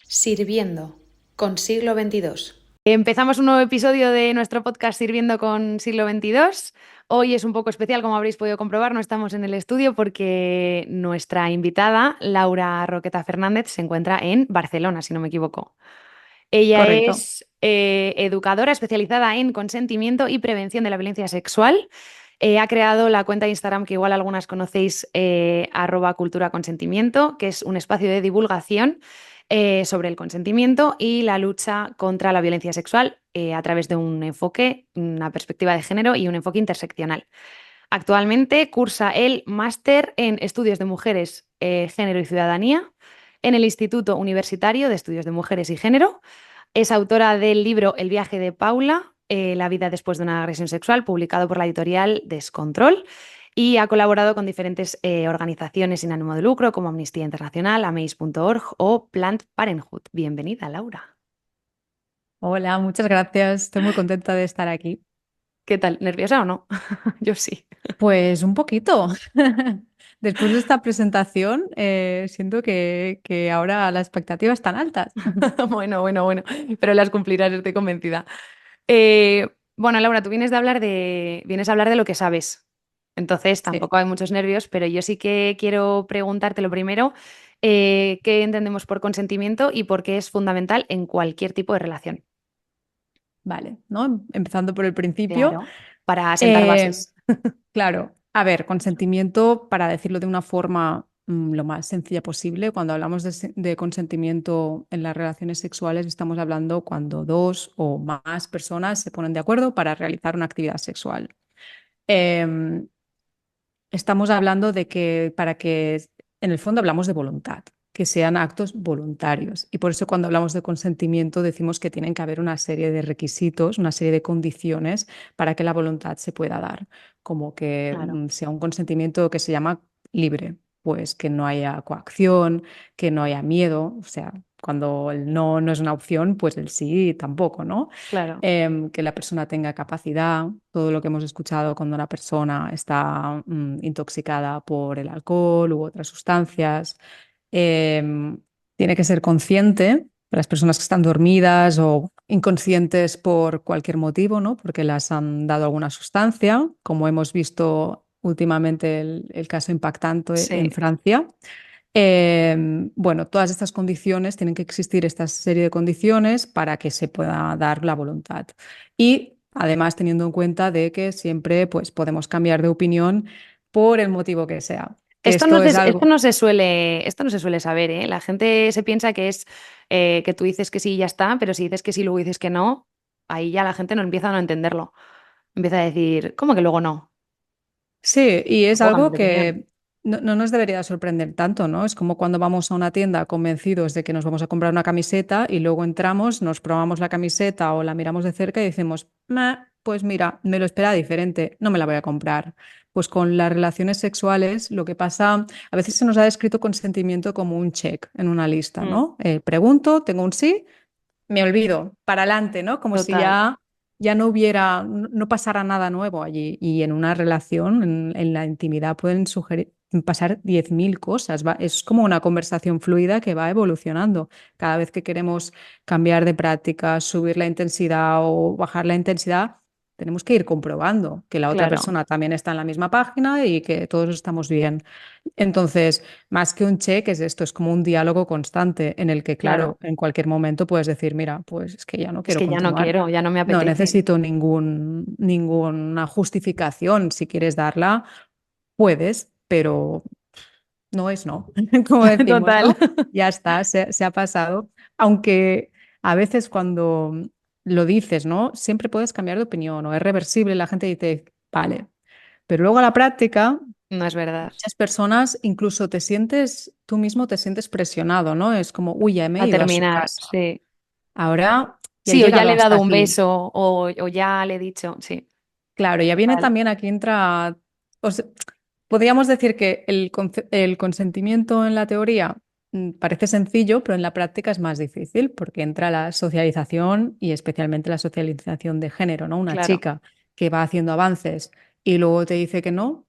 Sirviendo con Siglo XXII. Empezamos un nuevo episodio de nuestro podcast Sirviendo con Siglo XXII. Hoy es un poco especial, como habréis podido comprobar, no estamos en el estudio porque nuestra invitada, Laura Roqueta Fernández, se encuentra en Barcelona, si no me equivoco. Ella Correcto. es educadora especializada en consentimiento y prevención de la violencia sexual. Ha creado la cuenta de Instagram que igual algunas conocéis, @culturaconsentimiento, que es un espacio de divulgación sobre el consentimiento y la lucha contra la violencia sexual a través de un enfoque, una perspectiva de género y un enfoque interseccional. Actualmente cursa el máster en Estudios de Mujeres, Género y Ciudadanía en el Instituto Universitario de Estudios de Mujeres y Género. Es autora del libro El viaje de Paula, la vida después de una agresión sexual, publicado por la editorial Descontrol, y ha colaborado con diferentes organizaciones sin ánimo de lucro como Amnistía Internacional, Amaze.org o Planned Parenthood. Bienvenida, Laura. Hola, muchas gracias. Estoy muy contenta de estar aquí. ¿Qué tal? ¿Nerviosa o no? Yo sí. Pues un poquito. Después de esta presentación, siento que ahora las expectativas están altas. Bueno, pero las cumplirás, estoy convencida. Bueno, Laura, tú vienes a hablar de lo que sabes. Entonces Sí, tampoco hay muchos nervios, pero yo sí que quiero preguntarte lo primero, ¿qué entendemos por consentimiento y por qué es fundamental en cualquier tipo de relación? vale, ¿no? Empezando por el principio. Claro. Para sentar Eh, bases. claro, a ver, consentimiento, para decirlo de una forma lo más sencilla posible, cuando hablamos de consentimiento en las relaciones sexuales, estamos hablando cuando dos o más personas se ponen de acuerdo para realizar una actividad sexual. Em, Estamos hablando de que para que, en el fondo hablamos de voluntad, que sean actos voluntarios. Y por eso cuando hablamos de consentimiento decimos que tienen que haber una serie de requisitos, una serie de condiciones para que la voluntad se pueda dar, como que Claro. sea un consentimiento que se llama libre, pues que no haya coacción, que no haya miedo, o sea, cuando el no no es una opción, pues el sí tampoco, ¿no? Claro. Que la persona tenga capacidad, todo lo que hemos escuchado cuando una persona está intoxicada por el alcohol u otras sustancias. Em, Tiene que ser consciente, las personas que están dormidas o inconscientes por cualquier motivo, ¿no? Porque las han dado alguna sustancia, como hemos visto últimamente el caso impactante en Sí. Francia. Bueno, todas estas condiciones, tienen que existir esta serie de condiciones para que se pueda dar la voluntad. Y además teniendo en cuenta de que siempre pues, podemos cambiar de opinión por el motivo que sea. Que Esto no esto se, es algo. esto no se suele saber, ¿eh? La gente se piensa que es que tú dices que sí y ya está, pero si dices que sí y luego dices que no, ahí ya la gente no empieza a no entenderlo. Empieza a decir, ¿cómo que luego no? Sí, y es No puedo cambiar algo de opinión. que no nos debería sorprender tanto, ¿no? Es como cuando vamos a una tienda convencidos de que nos vamos a comprar una camiseta y luego entramos, nos probamos la camiseta o la miramos de cerca y decimos, "Meh, pues mira, me lo esperaba diferente, no me la voy a comprar". Pues con las relaciones sexuales lo que pasa, a veces se nos ha descrito consentimiento como un check en una lista, Mm, ¿no? Pregunto, tengo un sí, me olvido, para adelante, ¿no? Como si total, ya no hubiera, no pasara nada nuevo allí. Y en una relación, en la intimidad, pueden pasar 10.000 cosas. Es como una conversación fluida que va evolucionando. Cada vez que queremos cambiar de práctica, subir la intensidad o bajar la intensidad, tenemos que ir comprobando que la otra claro, persona también está en la misma página y que todos estamos bien. Entonces, más que un check, es esto, es como un diálogo constante en el que, claro. claro, en cualquier momento puedes decir, mira, pues es que ya no Es quiero que ya no continuar. quiero, ya no me No apetece. necesito ninguna justificación. Si quieres darla, puedes, pero no es no, como decimos, Total. ¿no? Ya está, se ha pasado. Aunque a veces cuando lo dices, ¿no? Siempre puedes cambiar de opinión o es reversible, la gente dice, vale, pero luego a la práctica No es verdad. muchas personas incluso tú mismo te sientes presionado, ¿no? Es como, uy, ya me he A ido a su terminar, casa. sí. Ahora ya he Sí, o ya llegado le he hasta dado un aquí. beso o ya le he dicho, sí. Claro, ya viene Total. también aquí entra, o sea, podríamos decir que el consentimiento en la teoría parece sencillo, pero en la práctica es más difícil porque entra la socialización y especialmente la socialización de género, ¿no? Una Claro, chica que va haciendo avances y luego te dice que no,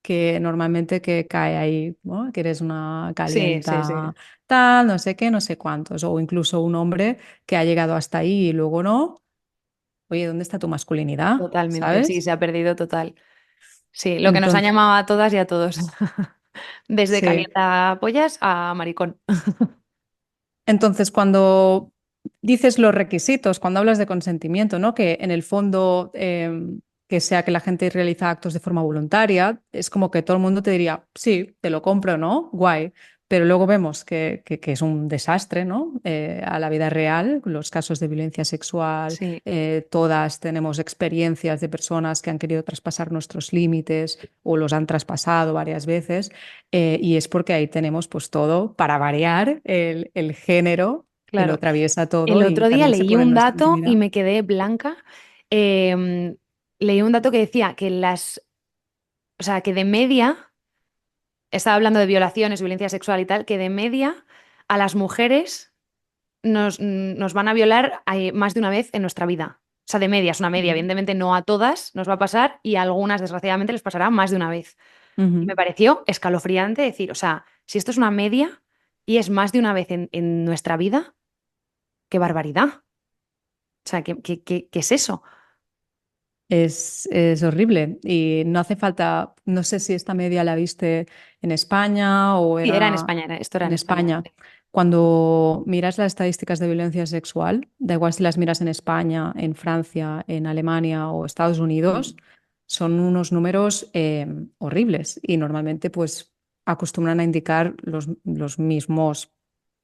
que normalmente que cae ahí, ¿no? Que eres una sí, sí, sí, calienta tal, no sé qué, no sé cuántos, o incluso un hombre que ha llegado hasta ahí y luego no. Oye, ¿dónde está tu masculinidad? totalmente, sí, ¿Sabes? se ha perdido total. Sí, lo que nos ha Entonces, llamado a todas y a todos, desde sí. calienta pollas a maricón. Entonces, cuando dices los requisitos, cuando hablas de consentimiento, ¿no? Que en el fondo que sea que la gente realiza actos de forma voluntaria, es como que todo el mundo te diría, sí, te lo compro, ¿no? Guay. Pero luego vemos que es un desastre, ¿no? A la vida real, los casos de violencia sexual, Sí, todas tenemos experiencias de personas que han querido traspasar nuestros límites o los han traspasado varias veces. Y es porque ahí tenemos pues todo para variar el género que lo claro. atraviesa El todo y otro día también se leí pone en un nuestra dato y intimidad. me quedé blanca. Em, Leí un dato que decía que o sea, que de media, estaba hablando de violaciones, violencia sexual y tal, que de media a las mujeres nos van a violar más de una vez en nuestra vida. O sea, de media, es una media. Ujú. Evidentemente no a todas nos va a pasar y a algunas, desgraciadamente, les pasará más de una vez. Y me Ujú. pareció escalofriante decir, o sea, si esto es una media y es más de una vez en nuestra vida, qué barbaridad. O sea, ¿qué es eso? Es horrible y no hace falta, no sé si esta media la viste en España o Sí, era en era España, esto era en en España. España. Cuando miras las estadísticas de violencia sexual, da igual si las miras en España, en Francia, en Alemania o Estados Mm, Unidos, son unos números horribles y normalmente pues acostumbran a indicar los mismos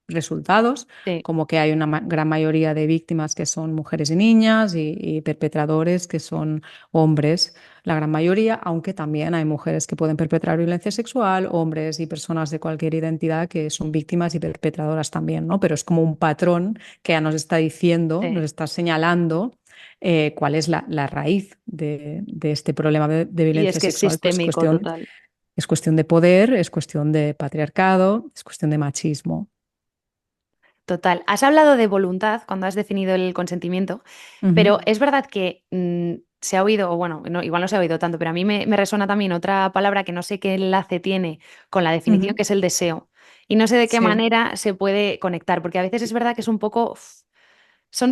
resultados, sí, como que hay una gran mayoría de víctimas que son mujeres y niñas y perpetradores que son hombres, la gran mayoría, aunque también hay mujeres que pueden perpetrar violencia sexual, hombres y personas de cualquier identidad que son víctimas y perpetradoras también, ¿no? Pero es como un patrón que ya nos está diciendo, nos sí. está señalando cuál es la raíz de este problema de Y es violencia que es sexual. Pues sistémico total. es cuestión de poder, es cuestión de patriarcado, es cuestión de machismo. Total. Has hablado de voluntad cuando has definido el consentimiento, pero Ujú, es verdad que se ha oído, o bueno, igual no se ha oído tanto, pero a mí me resuena también otra palabra que no sé qué enlace tiene con la definición, ujú. que es el deseo. Y no sé de qué Sí. manera se puede conectar, porque a veces es verdad que es un poco,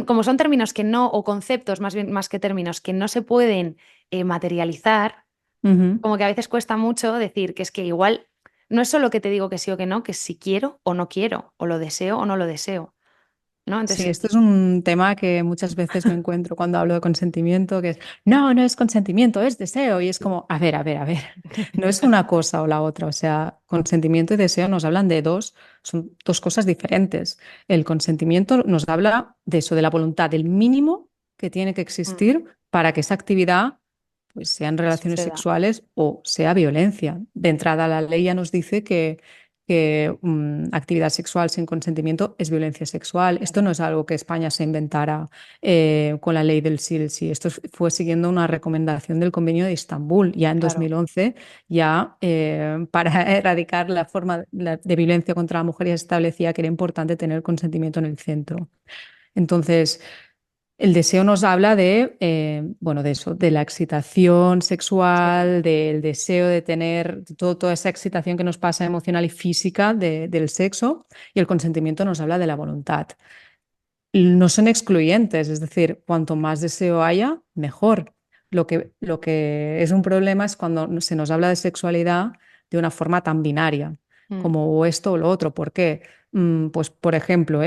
como son términos que no, o conceptos más bien más que términos que no se pueden materializar, Ujú. como que a veces cuesta mucho decir que es que igual no es solo que te digo que sí o que no, que si quiero o no quiero, o lo deseo o no lo deseo, ¿no? Sí, Entonces, esto es un tema que muchas veces me encuentro cuando hablo de consentimiento, que es, no, no es consentimiento, es deseo. Y es como, a ver, no es una cosa o la otra. O sea, consentimiento y deseo nos hablan de son dos cosas diferentes. El consentimiento nos habla de eso, de la voluntad, del mínimo que tiene que mm, existir para que esa actividad, pues sean relaciones suceda, sexuales o sea violencia. De entrada, la ley ya nos dice que actividad sexual sin consentimiento es violencia sexual. Esto claro, no es algo que España se inventara con la ley del sí, el sí. Esto fue siguiendo una recomendación del Convenio de Estambul, ya en claro, 2011, ya para erradicar la forma de violencia contra la mujer, ya se establecía que era importante tener consentimiento en el centro. Entonces, el deseo nos habla de, bueno, de eso, de la excitación sí, sexual, del deseo de tener toda esa excitación que nos pasa emocional y física del sexo, y el consentimiento nos habla de la voluntad. No son excluyentes, es decir, cuanto más deseo haya, mejor. Lo que es un problema es cuando se nos habla de sexualidad de una forma tan binaria, mm, como o esto o lo otro. ¿Por qué? Pues, por ejemplo,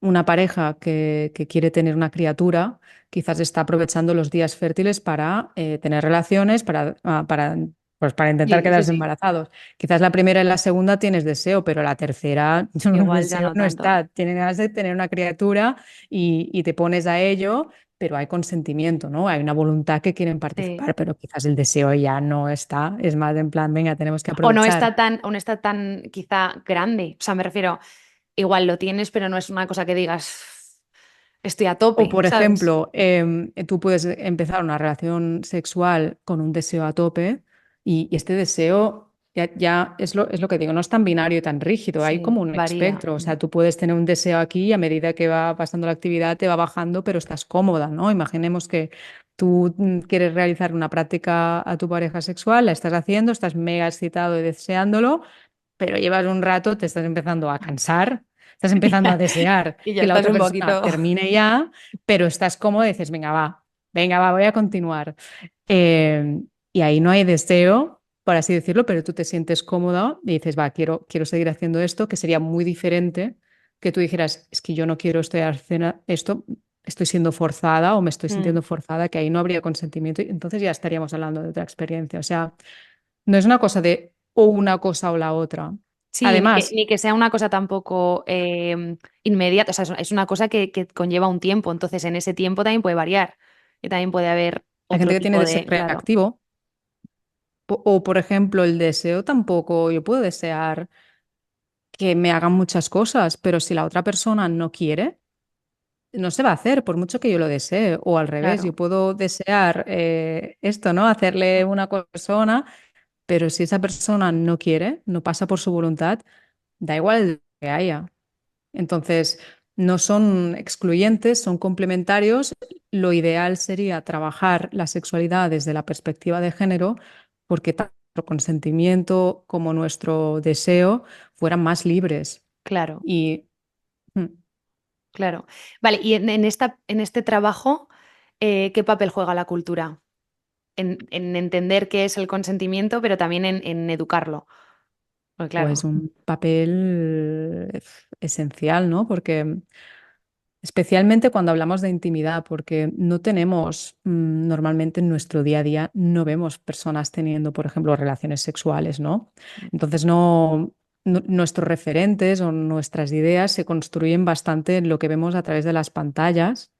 una pareja que quiere tener una criatura, quizás está aprovechando los días fértiles para tener relaciones, pues para intentar sí, sí, quedarse sí, embarazados. Quizás la primera y la segunda tienes deseo, pero la tercera, el igual ya deseo no no tanto, está. Tienes ganas de tener una criatura y te pones a ello, pero hay consentimiento, ¿no? Hay una voluntad que quieren sí. participar, pero quizás el deseo ya no está. Es más en plan, venga, tenemos que O aprovechar. no está tan quizá grande, o sea, me refiero, igual lo tienes, pero no es una cosa que digas, estoy a O, tope, por ¿sabes? ejemplo, tú puedes empezar una relación sexual con un deseo a tope, Y este deseo ya es lo que digo, no es tan binario y tan rígido, hay Sí, como un varía. espectro. O sea, tú puedes tener un deseo aquí y a medida que va pasando la actividad te va bajando, pero estás cómoda, ¿no? Imaginemos que tú quieres realizar una práctica a tu pareja sexual, la estás haciendo, estás mega excitado y deseándolo, pero llevas un rato, te estás empezando a cansar, estás empezando a desear Y ya que la estás otra un persona poquito. termine ya, pero estás cómodo y dices, venga, va, voy a continuar. Eh, y ahí no hay deseo, por así decirlo, pero tú te sientes cómoda y dices, va, quiero seguir haciendo esto, que sería muy diferente que tú dijeras, es que yo no quiero esto, estoy siendo forzada o me estoy sintiendo Mm. forzada, que ahí no habría consentimiento y entonces ya estaríamos hablando de otra experiencia. O sea, no es una cosa de o una cosa o la otra. Sí, Además, ni que sea una cosa tampoco inmediata, o sea, es una cosa que conlleva un tiempo, entonces en ese tiempo también puede variar y también puede haber hay gente otro que tiene tipo deseo de, claro, reactivo o, por ejemplo, el deseo tampoco, yo puedo desear que me hagan muchas cosas, pero si la otra persona no quiere, no se va a hacer, por mucho que yo lo desee. O al revés, yo claro. puedo desear esto, ¿no? Hacerle una persona, pero si esa persona no quiere, no pasa por su voluntad, da igual lo que haya. Entonces, no son excluyentes, son complementarios. Lo ideal sería trabajar la sexualidad desde la perspectiva de género, porque tanto nuestro consentimiento como nuestro deseo fueran más libres. Claro, Y mm, claro. Vale, y en este trabajo, ¿qué papel juega la cultura? En entender qué es el consentimiento, pero también en educarlo. Pues pues claro, un papel esencial, ¿no? Porque especialmente cuando hablamos de intimidad, porque no tenemos, normalmente en nuestro día a día, no vemos personas teniendo, por ejemplo, relaciones sexuales, ¿no? Entonces, nuestros referentes o nuestras ideas se construyen bastante en lo que vemos a través de las pantallas.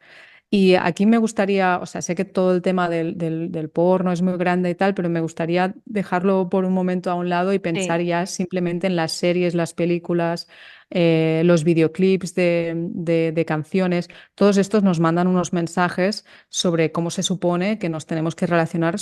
Y aquí me gustaría, o sea, sé que todo el tema del porno es muy grande y tal, pero me gustaría dejarlo por un momento a un lado y pensar sí. ya simplemente en las series, las películas, los videoclips de canciones. Todos estos nos mandan unos mensajes sobre cómo se supone que nos tenemos que relacionar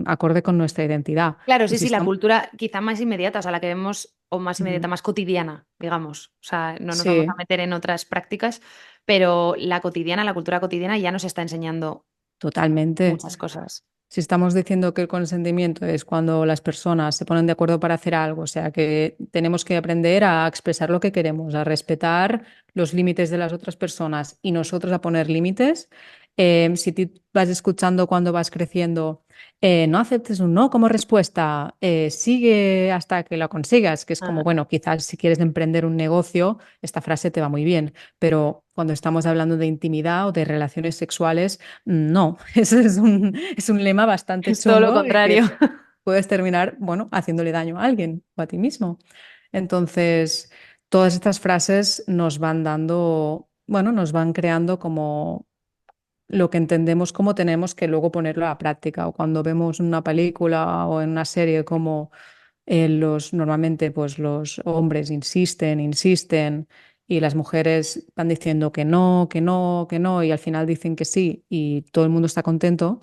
acorde con nuestra identidad. Claro, Y sí, si sí, la estamos... cultura quizá más inmediata, o sea, la que vemos, o más inmediata, Ujú. más cotidiana, digamos. O sea, no nos vamos a Sí, meter en otras prácticas, pero la cotidiana, la cultura cotidiana ya nos está enseñando totalmente. muchas cosas. Si estamos diciendo que el consentimiento es cuando las personas se ponen de acuerdo para hacer algo, o sea, que tenemos que aprender a expresar lo que queremos, a respetar los límites de las otras personas y nosotros a poner límites. Si tú vas escuchando cuando vas creciendo, no aceptes un no como respuesta, sigue hasta que lo consigas, que es como, Ah, bueno, quizás si quieres emprender un negocio, esta frase te va muy bien, pero cuando estamos hablando de intimidad o de relaciones sexuales, no, eso es un lema bastante es todo lo chungo y contrario. que puedes terminar, bueno, haciéndole daño a alguien o a ti mismo. Entonces, todas estas frases nos van dando, bueno, nos van creando como lo que entendemos cómo tenemos que luego ponerlo a práctica. O cuando vemos una película o en una serie como normalmente pues los hombres insisten y las mujeres van diciendo que no, que no, que no y al final dicen que sí y todo el mundo está contento.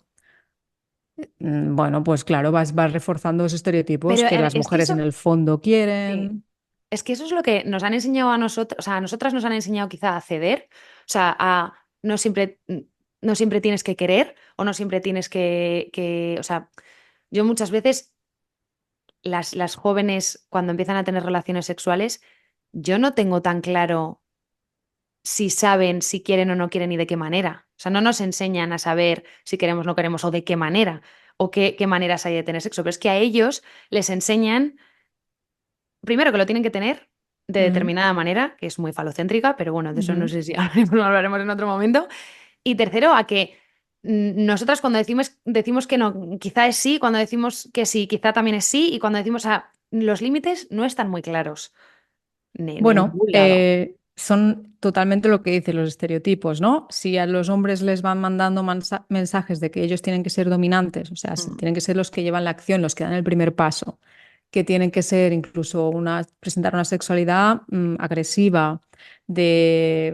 Bueno, pues claro, vas reforzando los estereotipos Pero que las es que mujeres eso, en el fondo sí, quieren. es que eso es lo que nos han enseñado a nosotros, o sea, a nosotras nos han enseñado quizá a ceder, o sea, a no siempre tienes que querer o no siempre tienes o sea, yo muchas veces las jóvenes cuando empiezan a tener relaciones sexuales, yo no tengo tan claro si saben si quieren o no quieren y de qué manera. O sea, no nos enseñan a saber si queremos o no queremos o de qué manera o qué maneras hay de tener sexo, pero es que a ellos les enseñan, primero que lo tienen que tener de Mm, determinada manera, que es muy falocéntrica, pero bueno, de eso no ujú. sé si hablaremos en otro momento. Y tercero, a que nosotras cuando decimos que no, quizá es sí, cuando decimos que sí, quizá también es sí, y cuando decimos los límites no están muy claros, ni de Bueno, ningún lado. son totalmente lo que dicen los estereotipos, ¿no? Si a los hombres les van mandando mensajes de que ellos tienen que ser dominantes, o sea, Mm. tienen que ser los que llevan la acción, los que dan el primer paso, que tienen que ser incluso presentar una sexualidad agresiva,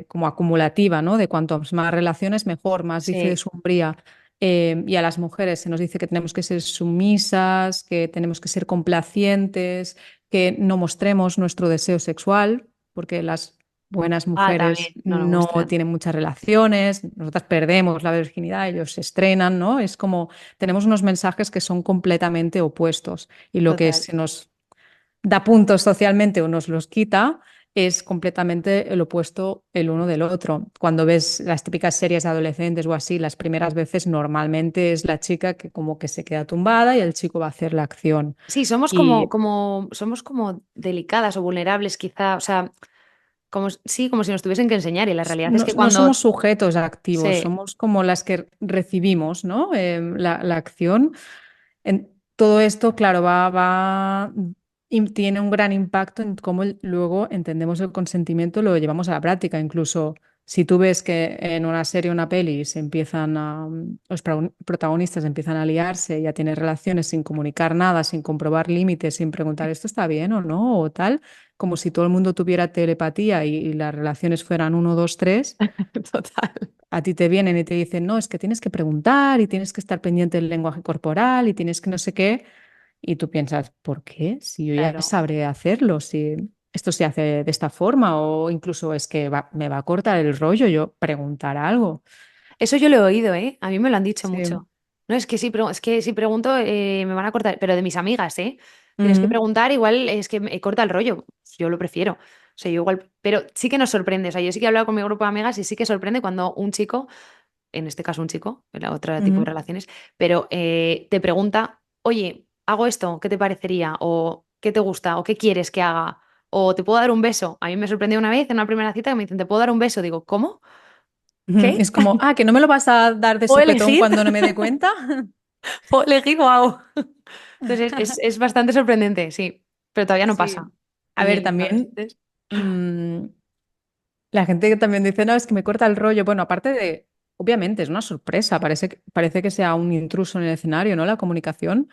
como acumulativa, ¿no? De cuanto más relaciones, mejor, más dice de Sí, su hombría. Y a las mujeres se nos dice que tenemos que ser sumisas, que tenemos que ser complacientes, que no mostremos nuestro deseo sexual, porque las buenas Ah, también, mujeres no lo no muestran. tienen muchas relaciones, nosotras perdemos la virginidad, ellos se estrenan, ¿no? Es como tenemos unos mensajes que son completamente opuestos y lo que Total. se nos da puntos socialmente o nos los quita, es completamente el opuesto el uno del otro. Cuando ves las típicas series de adolescentes o así, las primeras veces normalmente es la chica que como que se queda tumbada y el chico va a hacer la acción. Sí, somos Y somos como delicadas o vulnerables, quizá. O sea, sí, como si nos tuviesen que enseñar. Y la realidad es no, que no somos cuando sujetos activos, se. somos como las que recibimos, ¿no? La acción. Todo esto, claro, va y tiene un gran impacto en cómo luego entendemos el consentimiento, lo llevamos a la práctica. Incluso si tú ves que en una serie o una peli se empiezan los protagonistas empiezan a liarse, ya tienen relaciones sin comunicar nada, sin comprobar límites, sin preguntar esto está bien o no, o tal, como si todo el mundo tuviera telepatía y las relaciones fueran uno, dos, tres. Total. A ti te vienen y te dicen, no, es que tienes que preguntar y tienes que estar pendiente del lenguaje corporal y tienes que no sé qué. Y tú piensas, ¿por qué? Si yo ya Claro. sabré hacerlo, si esto se hace de esta forma o incluso es que me va a cortar el rollo yo preguntar algo. Eso yo lo he oído, ¿eh? A mí me lo han dicho Sí. mucho. No, es que si pregunto, me van a cortar, pero de mis amigas, ¿eh? Tienes que Ujú, preguntar, igual es que me corta el rollo. Yo lo prefiero. O sea, yo igual, pero sí que nos sorprende. O sea, yo sí que he hablado con mi grupo de amigas y sí que sorprende cuando un chico, en este caso un chico, en la otra tipo de ujú, relaciones, pero te pregunta, oye, hago esto, ¿qué te parecería? O ¿qué te gusta? O ¿qué quieres que haga? O ¿te puedo dar un beso? A mí me sorprendió una vez en una primera cita que me dicen, ¿te puedo dar un beso? Digo, ¿cómo? ujú. ¿Qué? Es como, ah, que no me lo vas a dar de ¿Puedo sopetón elegir? cuando no me dé cuenta. ¿Puedo elegir? ¡Wow! Entonces es bastante sorprendente, sí, pero todavía no Sí. pasa. A Y ver, en mis también adolescentes. mm, la gente que también dice, no, es que me corta el rollo. Bueno, aparte de, obviamente, es una sorpresa, parece que sea un intruso en el escenario, ¿no? La comunicación,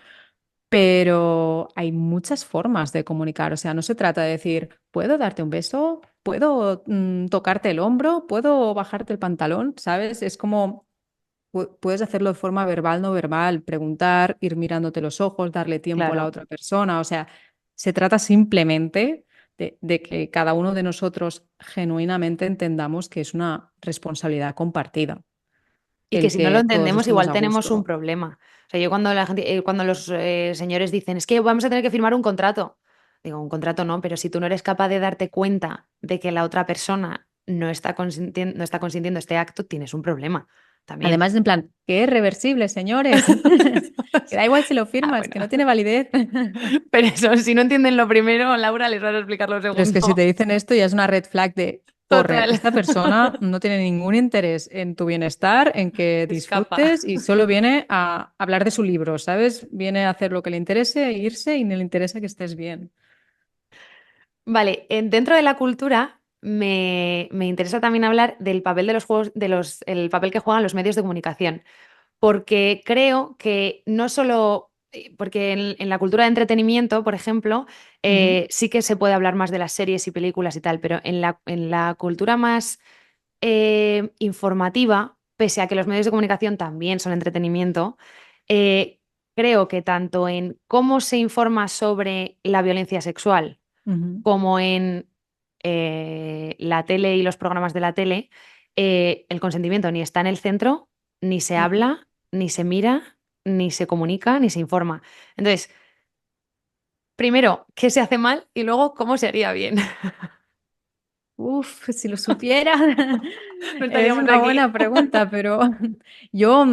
pero hay muchas formas de comunicar. O sea, no se trata de decir, ¿puedo darte un beso? ¿Puedo tocarte el hombro? ¿Puedo bajarte el pantalón? ¿Sabes? Es como, puedes hacerlo de forma verbal, no verbal, preguntar, ir mirándote los ojos, darle tiempo a la Claro. otra persona. O sea, se trata simplemente de que cada uno de nosotros genuinamente entendamos que es una responsabilidad compartida, Y que el si no lo que todos entendemos, estemos igual a tenemos un gusto. problema. O sea, yo cuando la gente, cuando los señores dicen, es que vamos a tener que firmar un contrato. Digo, un contrato no, pero si tú no eres capaz de darte cuenta de que la otra persona no está consintiendo este acto, tienes un problema también. Además, en plan, que es reversible, señores. Que da igual si lo Ah, firmas, bueno. que no tiene validez. Pero eso, si no entienden lo primero, Laura les vas a explicar lo Pero es que si te segundo. dicen esto ya es una red flag de corre. Total. Esta persona no tiene ningún interés en tu bienestar, en que Escapa. disfrutes y solo viene a hablar de su libro, ¿sabes? Viene a hacer lo que le interese, e irse y no le interesa que estés bien. Vale, dentro de la cultura me interesa también hablar del papel de los juegos, el papel que juegan los medios de comunicación, porque creo que no solo, porque en la cultura de entretenimiento, por ejemplo, Ujú, sí que se puede hablar más de las series y películas y tal, pero en la cultura más informativa, pese a que los medios de comunicación también son entretenimiento, eh, creo que tanto en cómo se informa sobre la violencia sexual, ujú, como en la tele y los programas de la tele, el consentimiento ni está en el centro, ni se ujú. habla, ni se mira, ni se comunica, ni se informa. Entonces, primero, ¿qué se hace mal? Y luego, ¿cómo se haría bien? Uf, si lo supiera, No es estaríamos una aquí. buena pregunta, pero yo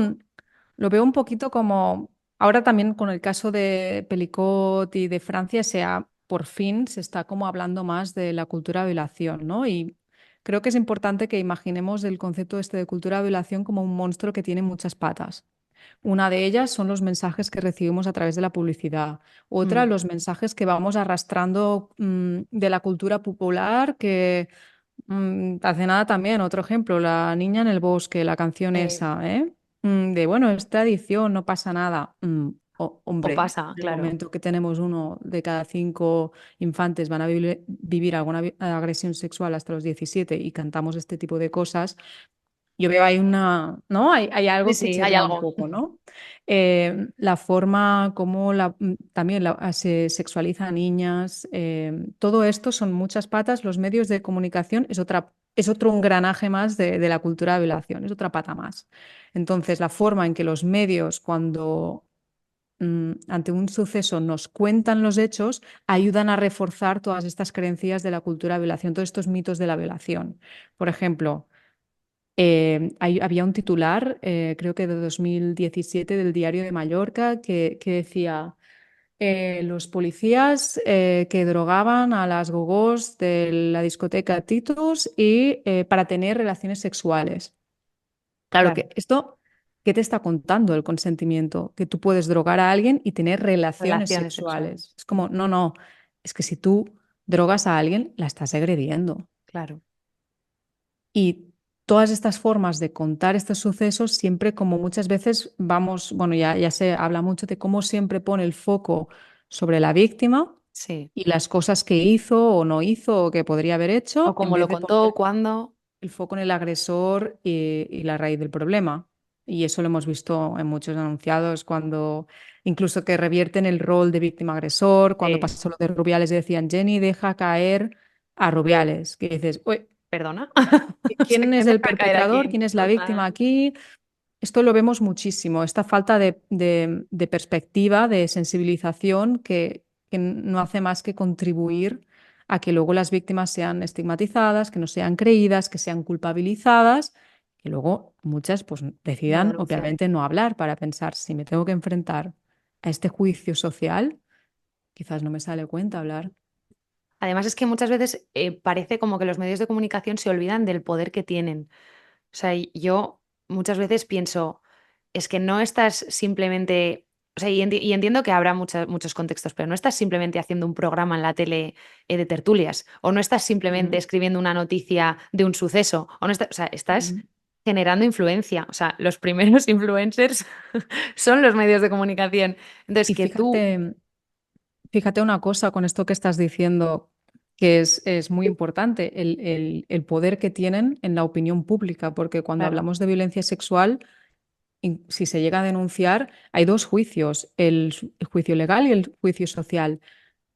lo veo un poquito como, ahora también con el caso de Pelicot y de Francia, por fin se está como hablando más de la cultura de violación, ¿no? Y creo que es importante que imaginemos el concepto este de cultura de violación como un monstruo que tiene muchas patas. Una de ellas son los mensajes que recibimos a través de la publicidad. Otra, Mm, los mensajes que vamos arrastrando de la cultura popular, que hace nada también, otro ejemplo, La niña en el bosque, la canción esa, ¿eh? De, bueno, es tradición, no pasa nada. o Hombre, pasa, en el claro. momento que tenemos uno de cada 5 infantes van a vivir alguna agresión sexual hasta los 17 y cantamos este tipo de cosas, yo veo ahí ¿no? Hay Sí, algo que sí, hay chirría un algo. poco, ¿no? La forma como también se sexualiza a niñas, todo esto son muchas patas. Los medios de comunicación es otro engranaje más de la cultura de violación, es otra pata más. Entonces, la forma en que los medios, cuando ante un suceso nos cuentan los hechos, ayudan a reforzar todas estas creencias de la cultura de violación, todos estos mitos de la violación. Por ejemplo, había un titular, creo que de 2017 del Diario de Mallorca, que decía, los policías que drogaban a las gogós de la discoteca Titus y para tener relaciones sexuales. Claro Claro, que esto, ¿qué te está contando el consentimiento? Que tú puedes drogar a alguien y tener relaciones relaciones sexuales. sexuales. Es como, no, no, es que si tú drogas a alguien, la estás agrediendo. Claro. Y todas estas formas de contar estos sucesos, siempre como muchas veces vamos, bueno, ya se habla mucho de cómo siempre pone el foco sobre la víctima Sí. y las cosas que hizo o no hizo o que podría haber O hecho, en cómo vez lo de contó, poner cuándo. el foco en el agresor y la raíz del problema. Y eso lo hemos visto en muchos anunciados, cuando incluso que revierten el rol de víctima-agresor, cuando Sí. pasó lo de Rubiales y decían, Jenny, deja caer a Rubiales, que dices, uy, Perdona. O sea, ¿quién es ¿quién el deja caer a perpetrador? quién? ¿Quién es la víctima Total. aquí? Esto lo vemos muchísimo, esta falta de perspectiva, de sensibilización que no hace más que contribuir a que luego las víctimas sean estigmatizadas, que no sean creídas, que sean culpabilizadas, que luego muchas pues No decidan denunciar. obviamente no hablar para pensar si me tengo que enfrentar a este juicio social, quizás no me sale cuenta hablar. Además, es que muchas veces parece como que los medios de comunicación se olvidan del poder que tienen. O sea, y yo muchas veces pienso, es que no estás simplemente, o sea, y entiendo que habrá muchos contextos, pero no estás simplemente haciendo un programa en la tele de tertulias, o no estás simplemente Ujú, escribiendo una noticia de un suceso, o no estás, o sea, estás ujú. generando influencia. O sea, los primeros influencers son los medios de comunicación. Entonces, Y que tú, fíjate una cosa con esto que estás diciendo, que es muy importante, el poder que tienen en la opinión pública, porque cuando claro, hablamos de violencia sexual, si se llega a denunciar, hay dos juicios, el juicio legal y el juicio social.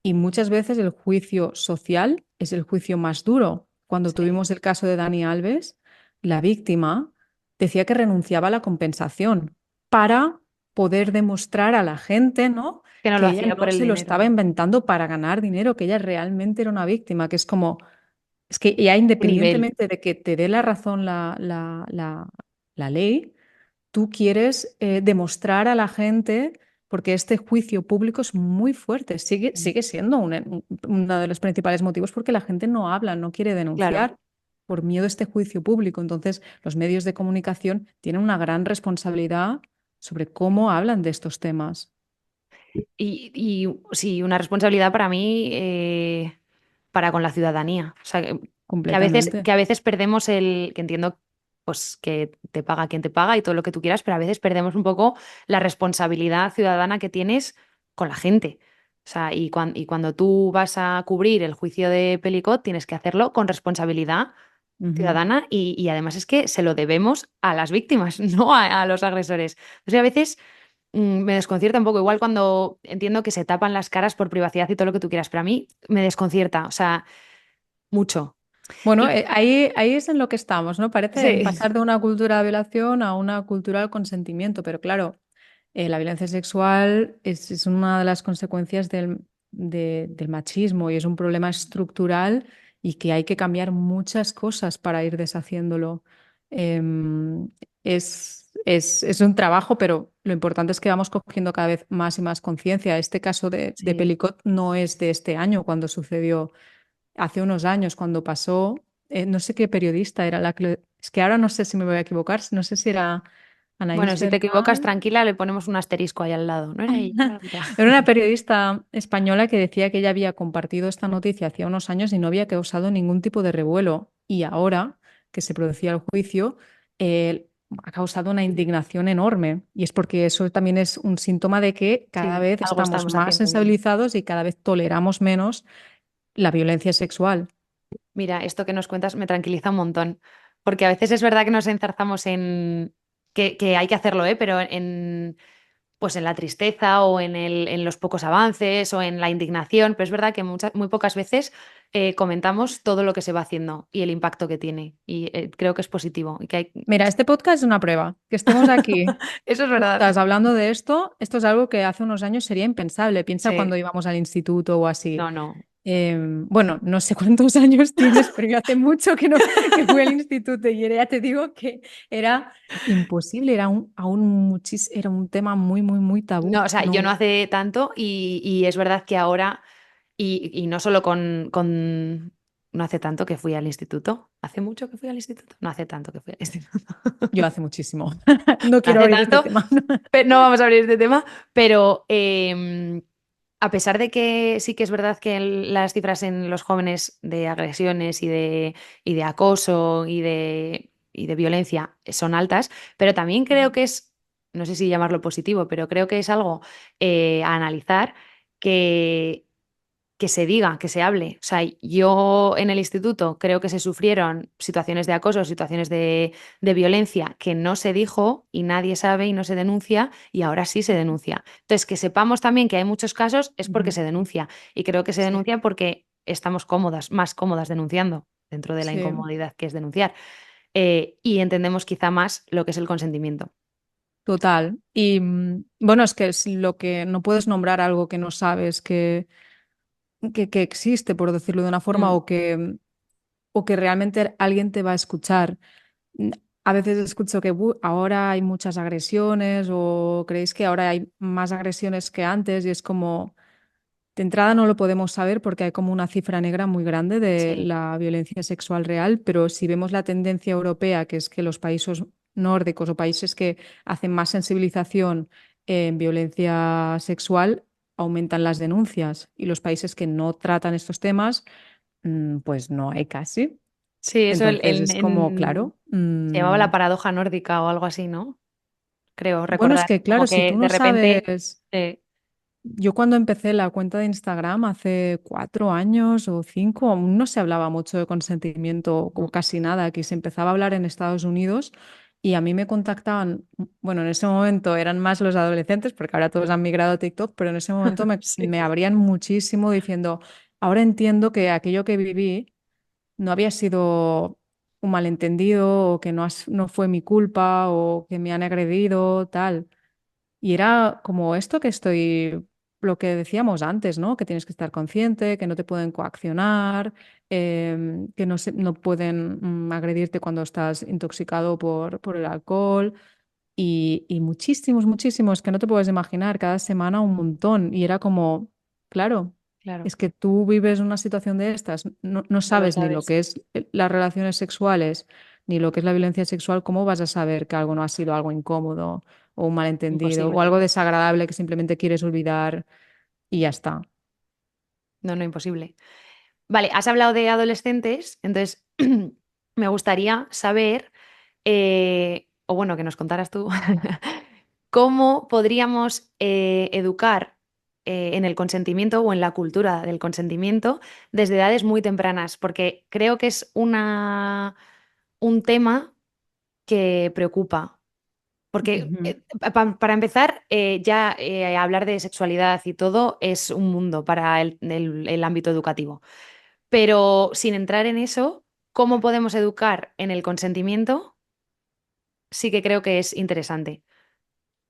Y muchas veces el juicio social es el juicio más duro. Cuando sí, tuvimos el caso de Dani Alves, la víctima decía que renunciaba a la compensación para poder demostrar a la gente, ¿no? que no lo Que ella hacía no por el se lo dinero. estaba inventando para ganar dinero, que ella realmente era una víctima, que es como, es que ya ¿Qué nivel? independientemente de que te dé la razón la ley, tú quieres demostrar a la gente, porque este juicio público es muy fuerte, sigue siendo uno de los principales motivos porque la gente no habla, no quiere Claro. denunciar por miedo a este juicio público. Entonces, los medios de comunicación tienen una gran responsabilidad sobre cómo hablan de estos temas. Y sí, una responsabilidad para mí, para con la ciudadanía. O sea, Completamente. que a veces perdemos que entiendo pues que te paga quien te paga y todo lo que tú quieras, pero a veces perdemos un poco la responsabilidad ciudadana que tienes con la gente. O sea, y cuando tú vas a cubrir el juicio de Pelicot, tienes que hacerlo con responsabilidad Ujú. ciudadana y además es que se lo debemos a las víctimas, no a los agresores. Entonces, a veces me desconcierta un poco, igual cuando entiendo que se tapan las caras por privacidad y todo lo que tú quieras, pero a mí me desconcierta, o sea, mucho. Bueno, Y ahí es en lo que estamos, ¿no? Parece en sí, pasar de una cultura de violación a una cultura del consentimiento, pero claro. La violencia sexual es una de las consecuencias del machismo y es un problema estructural y que hay que cambiar muchas cosas para ir deshaciéndolo. Em, es un trabajo, pero lo importante es que vamos cogiendo cada vez más y más conciencia. Este caso de sí. Pelicot no es de este año cuando sucedió, hace unos años cuando pasó. No sé qué periodista era la que es que ahora no sé si me voy a equivocar, no sé si era Bueno, Anaïs si te equivocas, Bernal. tranquila, le ponemos un asterisco ahí al lado. No era ella, era otra. Era una periodista española que decía que ella había compartido esta noticia hacía unos años y no había causado ningún tipo de revuelo. Y ahora que se producía el juicio, ha causado una indignación enorme. Y es porque eso también es un síntoma de que cada Sí, vez algo estamos estamos más haciendo bien. sensibilizados y cada vez toleramos menos la violencia sexual. Mira, esto que nos cuentas me tranquiliza un montón, Porque a veces es verdad que nos enzarzamos en que hay que hacerlo, ¿eh? Pero pues en la tristeza o en los pocos avances o en la indignación, pero es verdad que muy pocas veces comentamos todo lo que se va haciendo y el impacto que tiene. Y creo que es positivo. Y que Mira, este podcast es una prueba. Que estemos aquí Eso es verdad. juntas hablando de esto es algo que hace unos años sería impensable. Piensa Sí, cuando íbamos al instituto o así. no, no. Bueno, no sé cuántos años tienes, pero yo hace mucho que no que fui al instituto y ya te digo que era imposible, era un tema muy, muy, muy tabú. No, o sea, yo no No, hace tanto y es verdad que ahora, y no solo no hace tanto que fui al instituto. ¿Hace mucho que fui al instituto? No hace tanto que fui al instituto. yo hace muchísimo. No No quiero hace abrir este tanto, tema. no vamos a abrir este tema, pero a pesar de que sí que es verdad que las cifras en los jóvenes de agresiones y de acoso y de violencia son altas, pero también creo que es, no sé si llamarlo positivo, pero creo que es algo a analizar que que se diga, que se hable. O sea, yo en el instituto creo que se sufrieron situaciones de acoso, situaciones de violencia que no se dijo y nadie sabe y no se denuncia y ahora sí se denuncia. Entonces, que sepamos también que hay muchos casos es porque Ujú. se denuncia y creo que se Sí, denuncia porque estamos cómodas, más cómodas denunciando dentro de la sí, incomodidad que es denunciar. Y entendemos quizá más lo que es el consentimiento. total. Y bueno, es que es lo que no puedes nombrar algo que no sabes que existe, por decirlo de una forma, Mm, o que realmente alguien te va a escuchar. Mm, A veces escucho que ahora hay muchas agresiones o creéis que ahora hay más agresiones que antes y es como, de entrada no lo podemos saber porque hay como una cifra negra muy grande de sí, la violencia sexual real, pero si vemos la tendencia europea, que es que los países nórdicos o países que hacen más sensibilización en violencia sexual, aumentan las denuncias y los países que no tratan estos temas, pues no hay casi. sí, eso Entonces es como, claro. se llamaba la paradoja nórdica o algo así, ¿no? Creo Bueno, es recordar, que como claro, si que tú de no repente, sabes, eh, yo cuando empecé la cuenta de Instagram hace 4 años o 5, aún no se hablaba mucho de consentimiento o casi nada. Aquí se empezaba a hablar en Estados Unidos y a mí me contactaban, bueno, en ese momento eran más los adolescentes, porque ahora todos han migrado a TikTok, pero en ese momento me, sí, me abrían muchísimo diciendo, ahora entiendo que aquello que viví no había sido un malentendido o que no fue mi culpa o que me han agredido, tal. Y era como esto lo que decíamos antes, ¿no? Que tienes que estar consciente, que no te pueden coaccionar, que no pueden agredirte cuando estás intoxicado por el alcohol. Y muchísimos, muchísimos que no te puedes imaginar, cada semana un montón. Y era como, claro, claro, es que tú vives una situación de estas, no no lo sabes ni lo sabes, que es las relaciones sexuales, ni lo que es la violencia sexual, ¿cómo vas a saber que algo no ha sido algo incómodo o un malentendido o imposible. algo desagradable que simplemente quieres olvidar y ya está? No, no, imposible. Vale, has hablado de adolescentes, entonces me gustaría saber, o bueno, que nos contaras tú, cómo podríamos educar en el consentimiento o en la cultura del consentimiento desde edades muy tempranas, porque creo que es un tema que preocupa. Porque Ujú. para empezar, ya hablar de sexualidad y todo es un mundo para el ámbito educativo. Pero sin entrar en eso, ¿cómo podemos educar en el consentimiento? Sí que creo que es interesante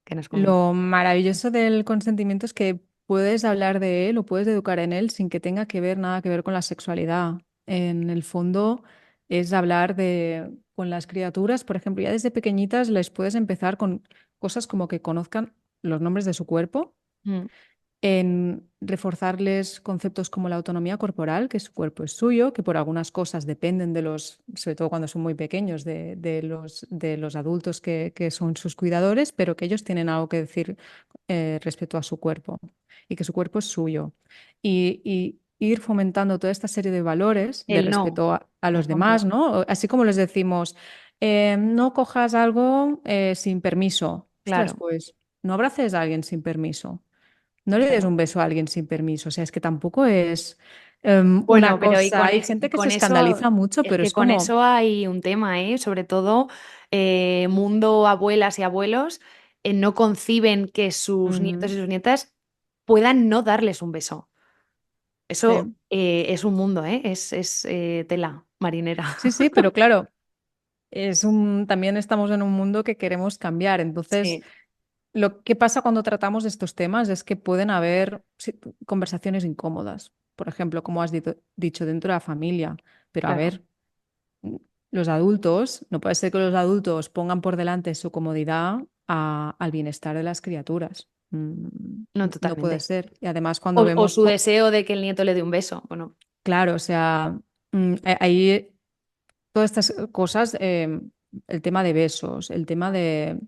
que nos comentes. Lo maravilloso del consentimiento es que puedes hablar de él o puedes educar en él sin que tenga que ver nada que ver con la sexualidad. En el fondo es hablar con las criaturas, por ejemplo, ya desde pequeñitas les puedes empezar con cosas como que conozcan los nombres de su cuerpo, Mm, en reforzarles conceptos como la autonomía corporal, que su cuerpo es suyo, que por algunas cosas dependen sobre todo cuando son muy pequeños, de los adultos que son sus cuidadores, pero que ellos tienen algo que decir respecto a su cuerpo y que su cuerpo es suyo. Y ir fomentando toda esta serie de valores de El no, respeto a por los demás, ejemplo. ¿no? Así como les decimos, no cojas algo sin permiso. Ostras, Claro, pues no abraces a alguien sin permiso. No le des claro. un beso a alguien sin permiso. O sea, es que tampoco es. Una Bueno, pero cosa, hay gente que se con eso, escandaliza mucho, es pero que es con como, eso hay un tema, ¿eh? Sobre todo, mundo abuelas y abuelos no conciben que sus nietos y ujú, sus nietas puedan no darles un beso. Eso sí, es un mundo, ¿eh? Es tela marinera. sí, sí, pero claro, también estamos en un mundo que queremos cambiar. Entonces, Sí, lo que pasa cuando tratamos estos temas es que pueden haber conversaciones incómodas. Por ejemplo, como has dicho, dentro de la familia. Pero a claro. ver, mm, los adultos, no puede ser que los adultos pongan por delante su comodidad al bienestar de las criaturas. No, No puede totalmente. ser. Y además cuando O vemos, su deseo de que el nieto le dé un beso. Bueno, claro, o sea, ahí todas estas cosas, el tema de besos, el tema de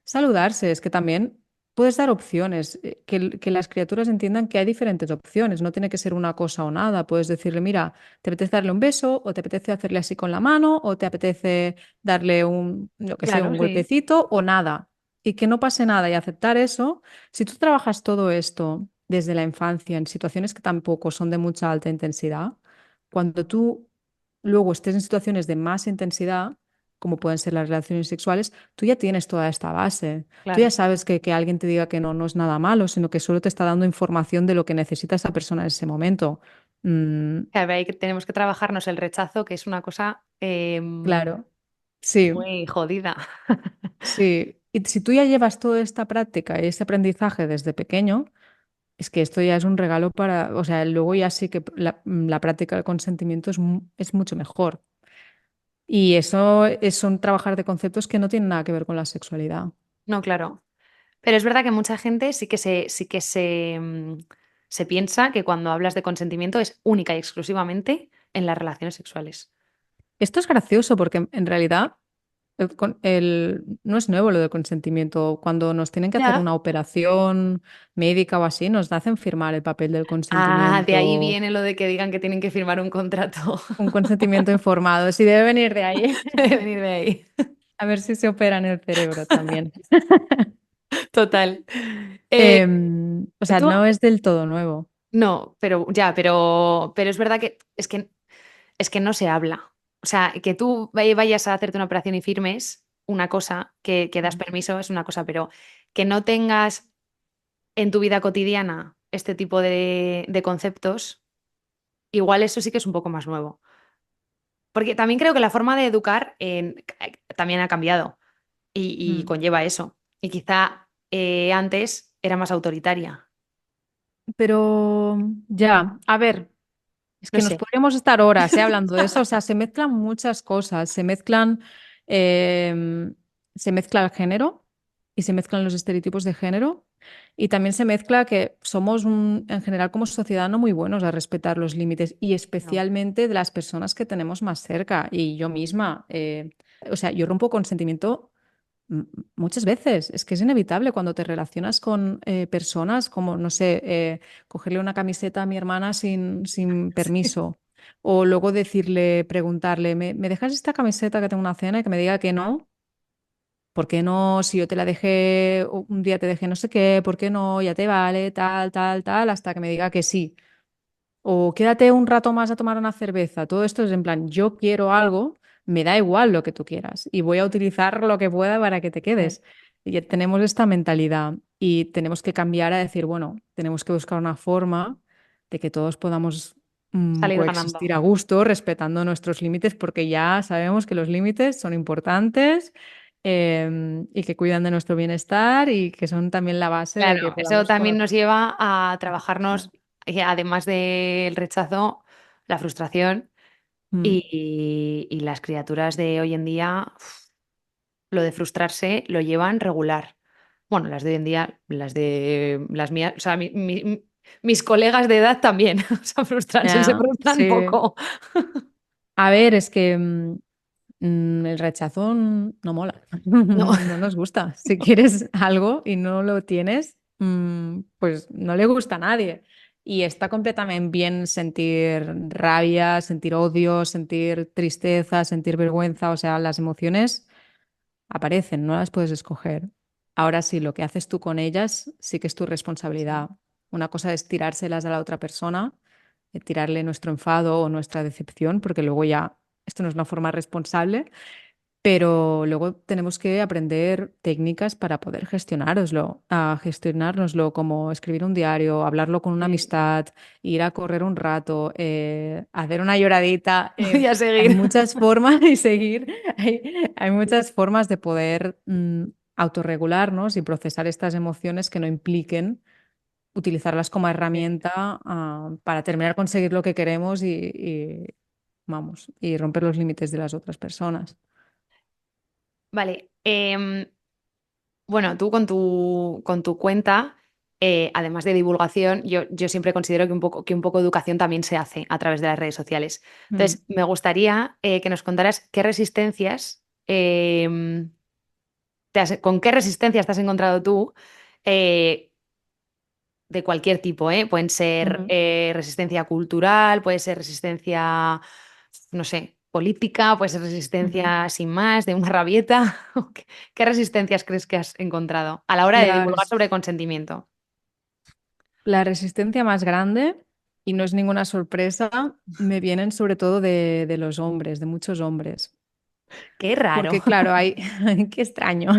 saludarse, es que también puedes dar opciones, que las criaturas entiendan que hay diferentes opciones, no tiene que ser una cosa o nada. Puedes decirle, mira, ¿te apetece darle un beso o te apetece hacerle así con la mano o te apetece darle lo que sea, claro, un sí. golpecito o nada? Y que no pase nada y aceptar eso. Si tú trabajas todo esto desde la infancia en situaciones que tampoco son de mucha alta intensidad, cuando tú luego estés en situaciones de más intensidad, como pueden ser las relaciones sexuales, tú ya tienes toda esta base. Tú ya Claro. sabes que alguien te diga que no, no es nada malo, sino que solo te está dando información de lo que necesita esa persona en ese momento. Mm, Claro, ahí que tenemos que trabajarnos el rechazo, que es una cosa claro, sí, muy jodida. sí. Y si tú ya llevas toda esta práctica y este aprendizaje desde pequeño, es que esto ya es un regalo para, o sea, luego ya sí que la práctica del consentimiento es mucho mejor. Y eso es un trabajar de conceptos que no tienen nada que ver con la sexualidad. No, claro. Pero es verdad que mucha gente sí que se piensa que cuando hablas de consentimiento es única y exclusivamente en las relaciones sexuales. Esto es gracioso porque en realidad no es nuevo lo del consentimiento. Cuando nos tienen que hacer Ya. una operación médica o así, nos hacen firmar el papel del Ah, de ahí consentimiento, viene lo de que digan que tienen que firmar un contrato. un consentimiento informado. Sí, debe venir de ahí. Debe venir de ahí. A ver si se opera en el cerebro también. Total. Eh, O sea, tú, no es del todo nuevo. no, pero ya, pero es verdad que es que no se habla. O sea, que tú vayas a hacerte una operación y firmes una cosa, que das Mm. permiso es una cosa, pero que no tengas en tu vida cotidiana este tipo de conceptos, igual eso sí que es un poco más nuevo. Porque también creo que la forma de educar también ha cambiado y Mm. conlleva eso. Y quizá antes era más autoritaria. Pero ya, a ver. Es No que nos sé. podríamos estar horas, hablando de eso. O sea, se mezclan muchas cosas. Em, Se mezcla el género y se mezclan los estereotipos de género. Y también se mezcla que somos en general como sociedad no muy buenos a respetar los límites y No. especialmente de las personas que tenemos más cerca. Y yo misma, o sea, yo rompo consentimiento muchas veces. Es que es inevitable cuando te relacionas con personas como, no sé, cogerle una camiseta a mi hermana sin Sí. permiso. O luego decirle, preguntarle, ¿me dejas esta camiseta que tengo una cena y que me diga que no? ¿Por qué no? Si yo te la dejé, un día te dejé no sé qué, ¿por qué no? Ya te vale, tal, tal, tal, hasta que me diga que sí. O quédate un rato más a tomar una cerveza. Todo esto es en plan, yo quiero algo, me da igual lo que tú quieras y voy a utilizar lo que pueda para que te Sí. quedes. Y ya tenemos esta mentalidad y tenemos que cambiar a decir, bueno, tenemos que buscar una forma de que todos podamos Salir ganando. coexistir a gusto, respetando nuestros límites, porque ya sabemos que los límites son importantes, y que cuidan de nuestro bienestar y que son también la base de que Claro, eso podamos también conocer. nos lleva a trabajarnos, además del rechazo, la frustración Mm. y las criaturas de hoy en día, lo de frustrarse lo llevan regular. Bueno, las de hoy en día, las de las mías, o sea, mis colegas de edad también, o sea, frustrarse, se Ya, frustran sí. poco. A ver, es que el rechazón no mola, No, no nos gusta. Si quieres algo y no lo tienes, pues no le gusta a nadie. Y está completamente bien sentir rabia, sentir odio, sentir tristeza, sentir vergüenza. O sea, las emociones aparecen, no las puedes escoger. Ahora sí, lo que haces tú con ellas sí que es tu sí, responsabilidad. Una cosa es tirárselas a la otra persona tirarle nuestro enfado o nuestra decepción, porque luego ya esto no es una forma responsable, pero luego tenemos que aprender técnicas para poder gestionárnoslo, como escribir un diario, hablarlo con una Sí. amistad, ir a correr un rato, hacer una lloradita. Y a Hay seguir. muchas formas de seguir, hay muchas formas de poder autorregularnos y procesar estas emociones que no impliquen utilizarlas como herramienta para terminar conseguir lo que queremos vamos, y romper los límites de las otras personas. Vale. Bueno, tú con tu cuenta, además de divulgación, yo siempre considero que un poco de educación también se hace a través de las redes sociales. Mm, Entonces, me gustaría que nos contaras qué resistencias, con qué resistencias te has encontrado tú, eh, de cualquier tipo, ¿eh? Pueden ser ujú. resistencia cultural, puede ser resistencia, no sé, política, puede ser Ujú. resistencia sin más, de una rabieta. ¿Qué resistencias crees que has encontrado a la hora de La, divulgar res- sobre consentimiento? la resistencia más grande, y no es ninguna sorpresa, me vienen sobre todo de los hombres, de muchos hombres. Qué raro. Porque claro, hay, qué extraño.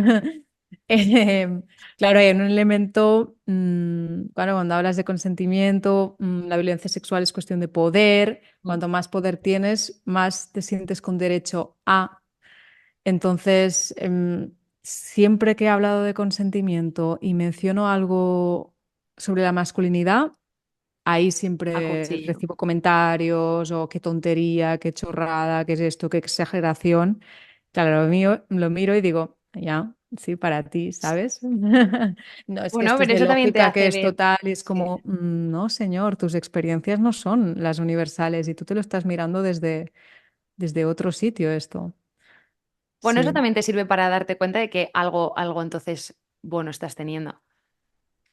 Em, claro, hay un elemento, claro, cuando hablas de consentimiento, la violencia sexual es cuestión de poder. Mm. Cuanto más poder tienes, más te sientes con derecho a. Entonces, siempre que he hablado de consentimiento y menciono algo sobre la masculinidad, ahí A siempre cuchillo. recibo comentarios o qué tontería, qué chorrada, qué es esto, qué exageración. Claro, lo miro y digo, ya, sí, para ti, ¿sabes? No, es que Bueno, esto es pero de eso también te lógica, que hace es ver. total, y es Sí. como, no, señor, tus experiencias no son las universales y tú te lo estás mirando desde otro sitio esto. Bueno, eso Sí, también te sirve para darte cuenta de que algo entonces bueno estás teniendo,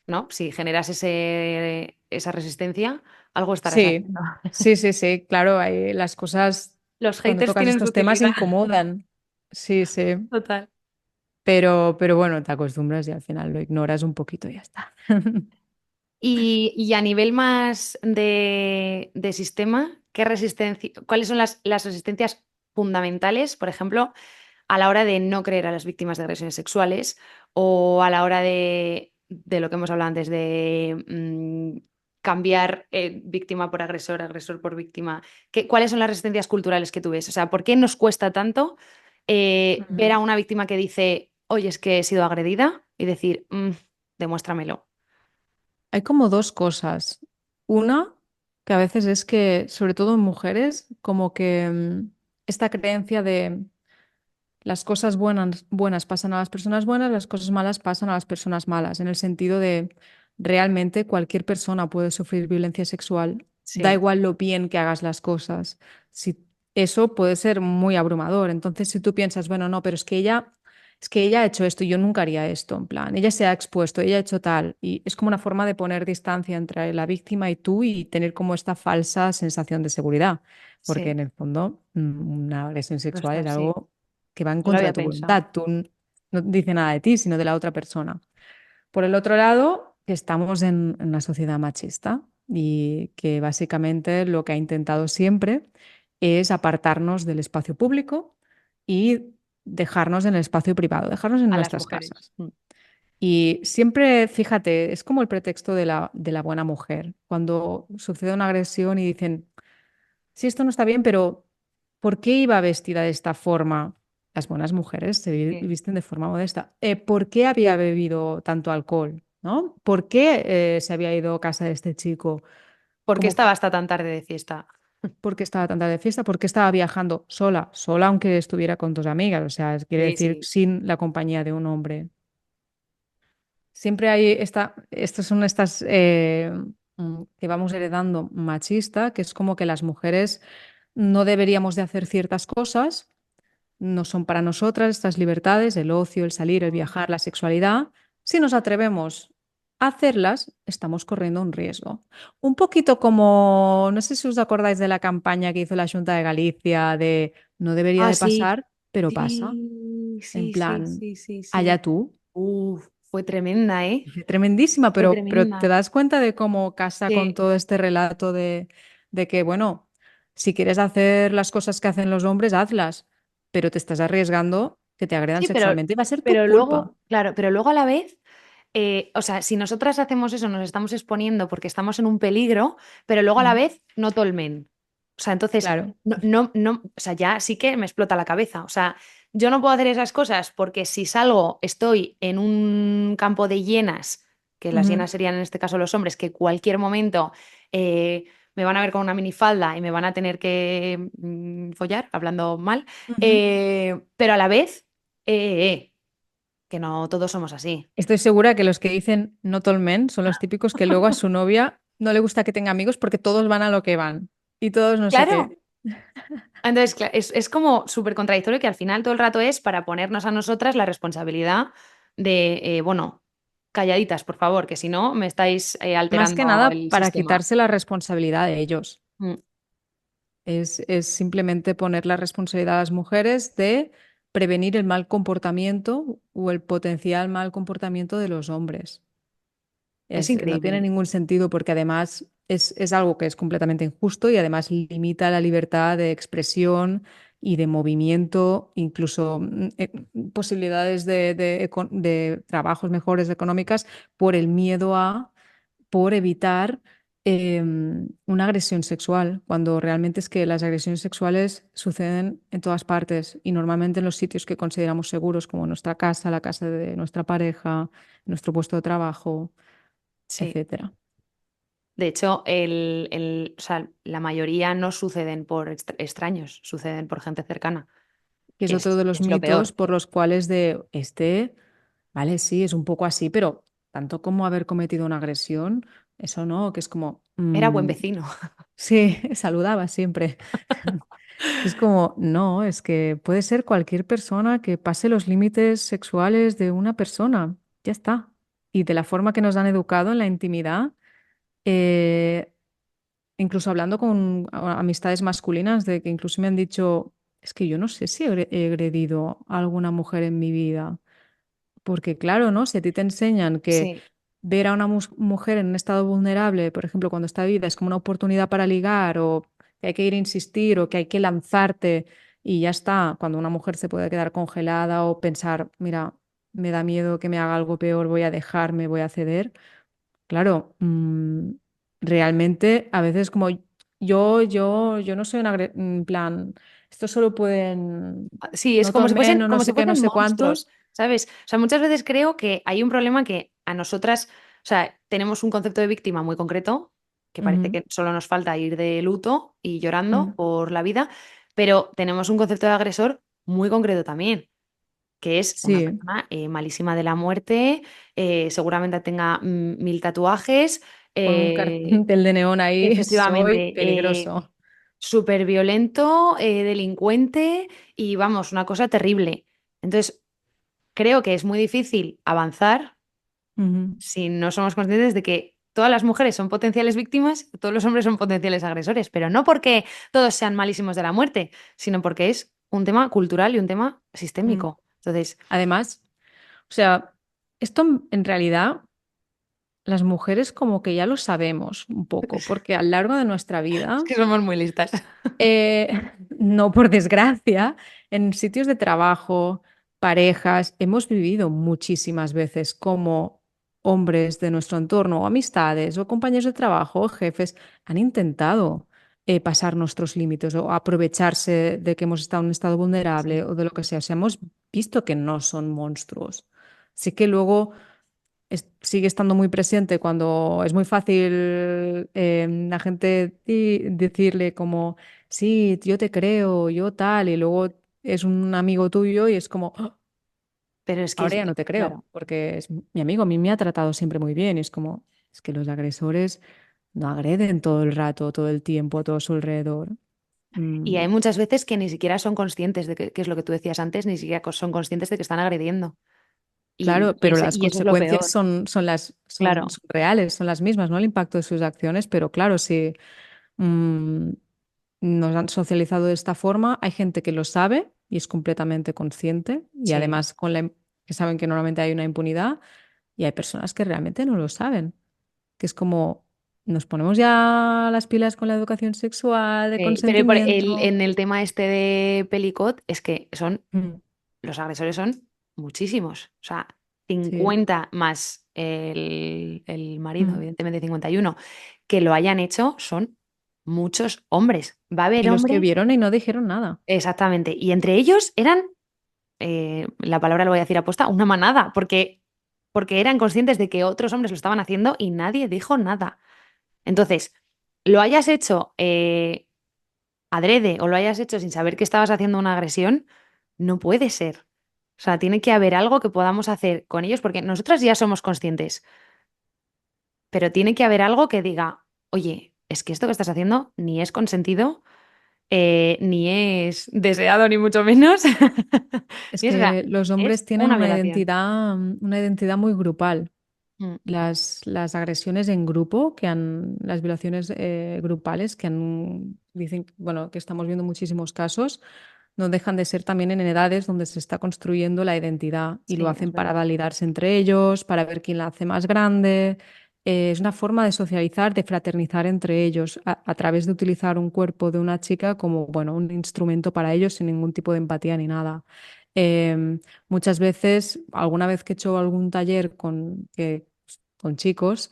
¿no? Si generas esa resistencia, algo estarás sí, haciendo. sí, claro, las cosas Los cuando haters tocas tienen su estos temas utilidad. incomodan. Sí, sí. Total. Pero bueno, te acostumbras y al final lo ignoras un poquito y ya está. Y a nivel más de sistema, ¿qué resistencia, cuáles son las resistencias fundamentales, por ejemplo, a la hora de no creer a las víctimas de agresiones sexuales o a la hora de lo que hemos hablado antes, de cambiar víctima por agresor, agresor por víctima? ¿Cuáles son las resistencias culturales que tú ves? O sea, ¿por qué nos cuesta tanto ver a Ujú. una víctima que dice, oye, es que he sido agredida y decir, demuéstramelo"? Hay como dos cosas. Una, que a veces es que, sobre todo en mujeres, como que esta creencia de las cosas buenas pasan a las personas buenas, las cosas malas pasan a las personas malas, en el sentido de realmente cualquier persona puede sufrir violencia sexual, da Sí, igual lo bien que hagas las cosas. Si, eso puede ser muy abrumador. Entonces, si tú piensas, bueno, no, pero es que ella ha hecho esto y yo nunca haría esto, en plan, ella se ha expuesto, ella ha hecho tal, y es como una forma de poner distancia entre la víctima y tú y tener como esta falsa sensación de seguridad, porque sí, en el fondo una agresión sexual es sí. algo que va en No lo contra de había tu pensado. voluntad. Tú no dice nada de ti, sino de la otra persona. Por el otro lado, que estamos en una sociedad machista y que básicamente lo que ha intentado siempre es apartarnos del espacio público y dejarnos en el espacio privado, dejarnos en A las nuestras mujeres. casas. Y siempre, fíjate, es como el pretexto de la buena mujer. Cuando sucede una agresión y dicen, sí, esto no está bien, pero ¿por qué iba vestida de esta forma? Las buenas mujeres se Sí. visten de forma modesta. ¿Por qué había bebido tanto alcohol? ¿No? ¿Por qué se había ido a casa de este chico? ¿Por qué Como, estaba hasta tan tarde de fiesta? ¿por qué estaba tan tarde de fiesta? ¿Por qué estaba viajando sola? Sola aunque estuviera con dos amigas, o sea, quiere Sí, decir sí. sin la compañía de un hombre. Siempre hay estas son estas que vamos heredando machista, que es como que las mujeres no deberíamos de hacer ciertas cosas, no son para nosotras estas libertades, el ocio, el salir, el Mm. viajar, la sexualidad. Si nos atrevemos a hacerlas, estamos corriendo un riesgo. Un poquito como, no sé si os acordáis de la campaña que hizo la Junta de Galicia de no debería Ah, de sí. pasar, pero pasa. Sí, En sí, sí, plan, sí, sí, sí. allá tú. Uf, fue tremenda, ¿eh? Tremendísima, Fue pero te tremenda. das cuenta de cómo casa con Sí. todo este relato de de que, bueno, si quieres hacer las cosas que hacen los hombres, hazlas, pero te estás arriesgando que te agredan Sí, sexualmente y va a ser tu pero culpa. luego, claro, pero luego a la vez, o sea, si nosotras hacemos eso, nos estamos exponiendo porque estamos en un peligro, pero luego a la Mm, vez no tolmen. O sea, entonces, claro. o sea, ya sí que me explota la cabeza. O sea, yo no puedo hacer esas cosas porque si salgo, estoy en un campo de hienas, que las Ujú, hienas serían en este caso los hombres, que cualquier momento me van a ver con una minifalda y me van a tener que follar, hablando mal, ujú. pero a la vez que no todos somos así. Estoy segura que los que dicen not all men son los típicos que luego a su novia no le gusta que tenga amigos porque todos van a lo que van y todos no sé Claro. qué. Entonces, es como súper contradictorio que al final todo el rato es para ponernos a nosotras la responsabilidad de, bueno, calladitas, por favor, que si no me estáis Más que alterando nada el para sistema. quitarse la responsabilidad de ellos. Mm, Es simplemente poner la responsabilidad a las mujeres de prevenir el mal comportamiento o el potencial mal comportamiento de los hombres. es No tiene increíble. ningún sentido porque además es algo que es completamente injusto y además limita la libertad de expresión y de movimiento, incluso posibilidades de trabajos mejores económicas por el miedo por evitar una agresión sexual, cuando realmente es que las agresiones sexuales suceden en todas partes y normalmente en los sitios que consideramos seguros, como nuestra casa, la casa de nuestra pareja, nuestro puesto de trabajo, Sí. etcétera. De hecho, o sea, la mayoría no suceden por extraños, suceden por gente cercana, Que es otro de que los es lo mitos peor. por los cuales vale, sí, es un poco así, pero tanto como haber cometido una agresión, eso no, que es como, Era buen vecino. sí, saludaba siempre. Es como, no, es que puede ser cualquier persona que pase los límites sexuales de una persona, ya está. Y de la forma que nos han educado en la intimidad, eh, incluso hablando con amistades masculinas, de que incluso me han dicho, es que yo no sé si he agredido a alguna mujer en mi vida. Porque claro, ¿no? Si a ti te enseñan que Sí. ver a una mujer en un estado vulnerable, por ejemplo, cuando está viva, es como una oportunidad para ligar o que hay que ir a insistir o que hay que lanzarte y ya está, cuando una mujer se puede quedar congelada o pensar, mira, me da miedo que me haga algo peor, voy a dejarme, voy a ceder. Claro, realmente a veces como yo no soy en plan, esto solo pueden, Sí, es no todo el men, no como si sé qué, no fuesen sé monstruos, cuántos. ¿sabes? O sea, muchas veces creo que hay un problema que a nosotras, o sea, tenemos un concepto de víctima muy concreto, que parece Ujú, que solo nos falta ir de luto y llorando ujú. por la vida, pero tenemos un concepto de agresor muy concreto también, que es una Sí, persona malísima de la muerte, seguramente tenga 1000 tatuajes, con un eh, cartel de neón ahí, soy efectivamente, peligroso. súper violento, delincuente y vamos, una cosa terrible. Entonces, creo que es muy difícil avanzar Ujú. si no somos conscientes de que todas las mujeres son potenciales víctimas, todos los hombres son potenciales agresores, pero no porque todos sean malísimos de la muerte, sino porque es un tema cultural y un tema Mm. sistémico. Entonces, Además, o sea, esto en realidad las mujeres como que ya lo sabemos un poco, porque a lo largo de nuestra es vida, que somos muy listas. no por desgracia, en sitios de trabajo, parejas, hemos vivido muchísimas veces como hombres de nuestro entorno, o amistades, o compañeros de trabajo, o jefes, han intentado pasar nuestros límites o aprovecharse de que hemos estado en un estado vulnerable Sí. o de lo que sea. O sea, hemos visto que no son monstruos. Sí que luego sigue estando muy presente cuando es muy fácil la gente decirle como, sí, yo te creo, yo tal, y luego es un amigo tuyo y es como, "Ah, Pero es que, ahora ya no te creo, claro. porque es mi amigo, a mí me ha tratado siempre muy bien, y es como, es que los agresores no agreden todo el rato, todo el tiempo, a todo su alrededor. Y Mm, hay muchas veces que ni siquiera son conscientes de que es lo que tú decías antes, ni siquiera son conscientes de que están agrediendo. claro, pero las Y eso es lo consecuencias peor. son Claro. reales, son las mismas, ¿no? El impacto de sus acciones, pero claro, si mm, nos han socializado de esta forma. Hay gente que lo sabe y es completamente consciente y Sí. además que saben que normalmente hay una impunidad y hay personas que realmente no lo saben, que es como, nos ponemos ya las pilas con la educación sexual, de Pero consentimiento. en el tema este de Pelicot es que Mm, los agresores son muchísimos. O sea, sí. 50 más el marido, Mm. evidentemente 51 que lo hayan hecho son muchos hombres. Va a Y haber los que hombres, vieron y no dijeron nada. exactamente. Y entre ellos eran, la palabra lo voy a decir aposta, una manada, porque eran conscientes de que otros hombres lo estaban haciendo y nadie dijo nada. Entonces, lo hayas hecho adrede o lo hayas hecho sin saber que estabas haciendo una agresión, no puede ser. O sea, tiene que haber algo que podamos hacer con ellos, porque nosotras ya somos conscientes, pero tiene que haber algo que diga, oye, es que esto que estás haciendo ni es consentido, ni es deseado, ni mucho menos. Es Ni es, o sea, que los es hombres tienen una violación. una identidad muy grupal. Mm, Las agresiones en grupo, las violaciones grupales dicen, bueno, que estamos viendo muchísimos casos, no dejan de ser también en edades donde se está construyendo la identidad y lo sí, es hacen para verdad. validarse entre ellos, para ver quién la hace más grande. Es una forma de socializar, de fraternizar entre ellos a través de utilizar un cuerpo de una chica como, bueno, un instrumento para ellos sin ningún tipo de empatía ni nada. Muchas veces, alguna vez que he hecho algún taller con chicos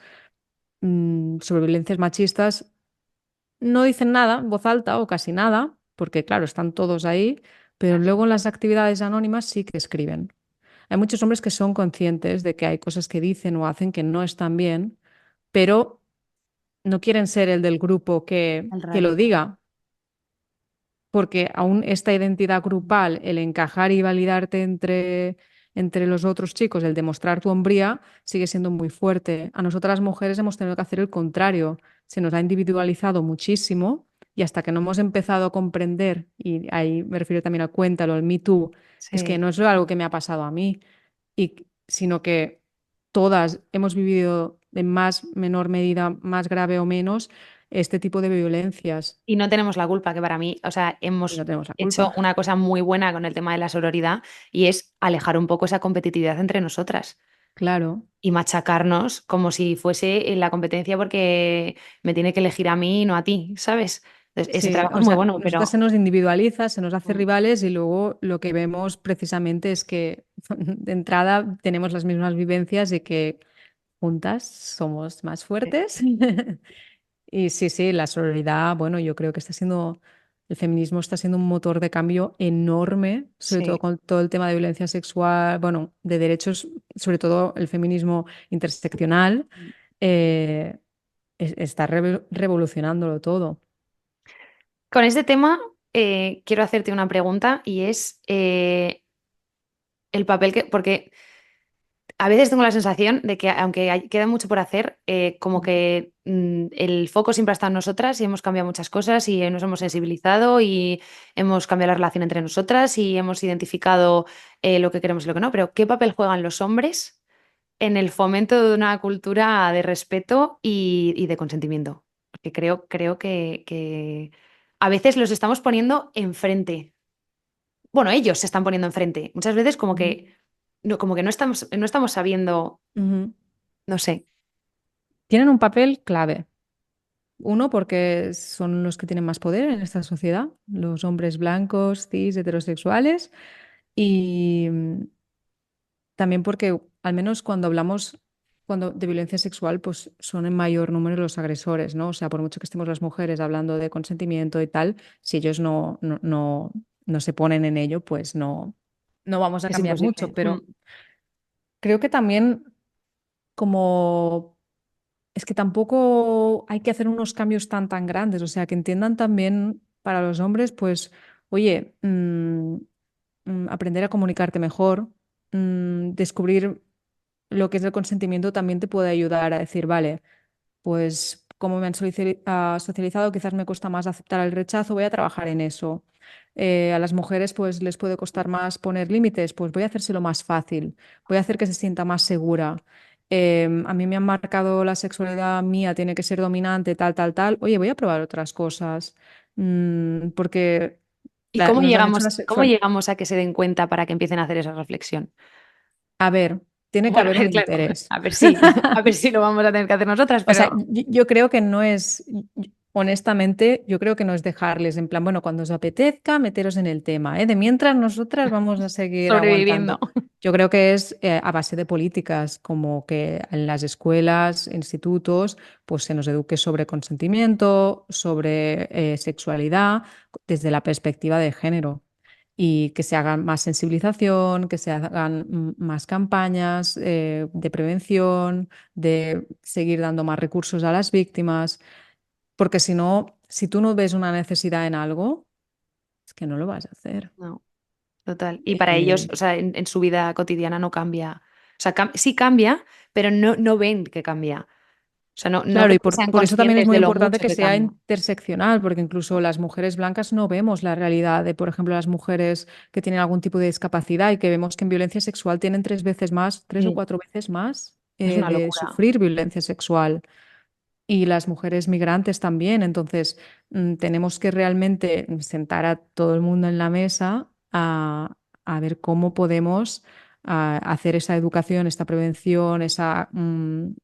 sobre violencias machistas, no dicen nada en voz alta o casi nada, porque claro, están todos ahí, pero luego en las actividades anónimas sí que escriben. Hay muchos hombres que son conscientes de que hay cosas que dicen o hacen que no están bien, pero no quieren ser el del grupo El que lo rarito. diga, porque aún esta identidad grupal, el encajar y validarte entre los otros chicos, el demostrar tu hombría, sigue siendo muy fuerte. A nosotras las mujeres hemos tenido que hacer el contrario. Se nos ha individualizado muchísimo y hasta que no hemos empezado a comprender, y ahí me refiero también al Cuéntalo, al Me Too, es que Sí. no es algo que me ha pasado a mí, sino que todas hemos vivido en más, menor medida, más grave o menos, este tipo de violencias Y no tenemos la culpa, que para mí, o sea, y no hemos tenemos la hecho culpa. una cosa muy buena con el tema de la sororidad y es alejar un poco esa competitividad entre nosotras Claro. y machacarnos como si fuese la competencia porque me tiene que elegir a mí y no a ti, ¿sabes? Entonces, ese Sí, trabajo es o muy sea, bueno, nosotras se pero nos individualiza, se nos hace mm, rivales y luego lo que vemos precisamente es que de entrada tenemos las mismas vivencias y que juntas somos más fuertes. Y sí, sí, la sororidad, bueno, yo creo que el feminismo está siendo un motor de cambio enorme, sobre todo sí. con todo el tema de violencia sexual, bueno, de derechos, sobre todo el feminismo interseccional, eh, está revolucionándolo todo. Con este tema quiero hacerte una pregunta y es el papel que, porque a veces tengo la sensación de que aunque queda mucho por hacer, como que el foco siempre está en nosotras y hemos cambiado muchas cosas y nos hemos sensibilizado y hemos cambiado la relación entre nosotras y hemos identificado lo que queremos y lo que no, pero ¿qué papel juegan los hombres en el fomento de una cultura de respeto y de consentimiento? Porque creo que a veces los estamos poniendo enfrente. Bueno, ellos se están poniendo enfrente. Muchas veces Ujú. como que no estamos sabiendo, Ujú. no sé. Tienen un papel clave. Uno, porque son los que tienen más poder en esta sociedad, los hombres blancos, cis, heterosexuales, y también porque, al menos cuando hablamos de violencia sexual, pues son en mayor número los agresores, ¿no? O sea, por mucho que estemos las mujeres hablando de consentimiento y tal, si ellos no se ponen en ello, pues no vamos a Es cambiar mucho. imposible. Pero creo que también como es que tampoco hay que hacer unos cambios tan grandes, o sea, que entiendan también para los hombres, pues, oye, aprender a comunicarte mejor, descubrir lo que es el consentimiento también te puede ayudar a decir, vale, pues como me han socializado, quizás me cuesta más aceptar el rechazo, voy a trabajar en eso. A las mujeres pues les puede costar más poner límites, pues voy a hacérselo más fácil, voy a hacer que se sienta más segura. A mí me han marcado la sexualidad mía, tiene que ser dominante, tal, tal, tal. Oye, voy a probar otras cosas, porque ¿Y nos han hecho la cómo sexualidad. llegamos a que se den cuenta para que empiecen a hacer esa reflexión? A ver. tiene que Bueno, haber un claro, interés. a ver si lo vamos a tener que hacer nosotras, O sea, pero yo creo que no es, honestamente, yo creo que no es dejarles en plan, bueno, cuando os apetezca, meteros en el tema, ¿eh? De mientras nosotras vamos a seguir sobreviviendo. aguantando. Yo creo que es a base de políticas, como que en las escuelas, institutos, pues se nos eduque sobre consentimiento, sobre sexualidad, desde la perspectiva de género. Y que se hagan más sensibilización, que se hagan más campañas de prevención, de seguir dando más recursos a las víctimas, porque si no, si tú no ves una necesidad en algo, es que no lo vas a hacer. No, total. Y para ellos, Eh, o sea, en su vida cotidiana no cambia. O sea, sí cambia, pero no ven que cambia. O sea, no claro, creo y que sean por eso también es conscientes muy de lo importante mucho que que sea cambia. interseccional, porque incluso las mujeres blancas no vemos la realidad de, por ejemplo, las mujeres que tienen algún tipo de discapacidad y que vemos que en violencia sexual tienen 3 veces más, 3 o 4 veces más Es una de locura. sufrir violencia sexual. Y las mujeres migrantes también. Entonces, tenemos que realmente sentar a todo el mundo en la mesa a ver cómo podemos hacer esa educación, esta prevención, esa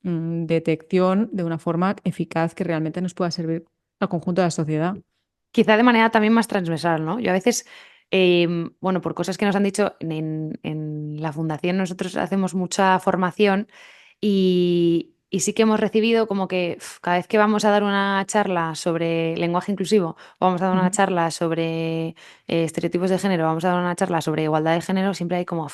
detección de una forma eficaz que realmente nos pueda servir al conjunto de la sociedad. Quizá de manera también más transversal, ¿no? Yo a veces, bueno, por cosas que nos han dicho en la fundación, nosotros hacemos mucha formación y sí que hemos recibido como que cada vez que vamos a dar una charla sobre lenguaje inclusivo, o vamos a dar una Ujú. charla sobre estereotipos de género, vamos a dar una charla sobre igualdad de género, siempre hay como,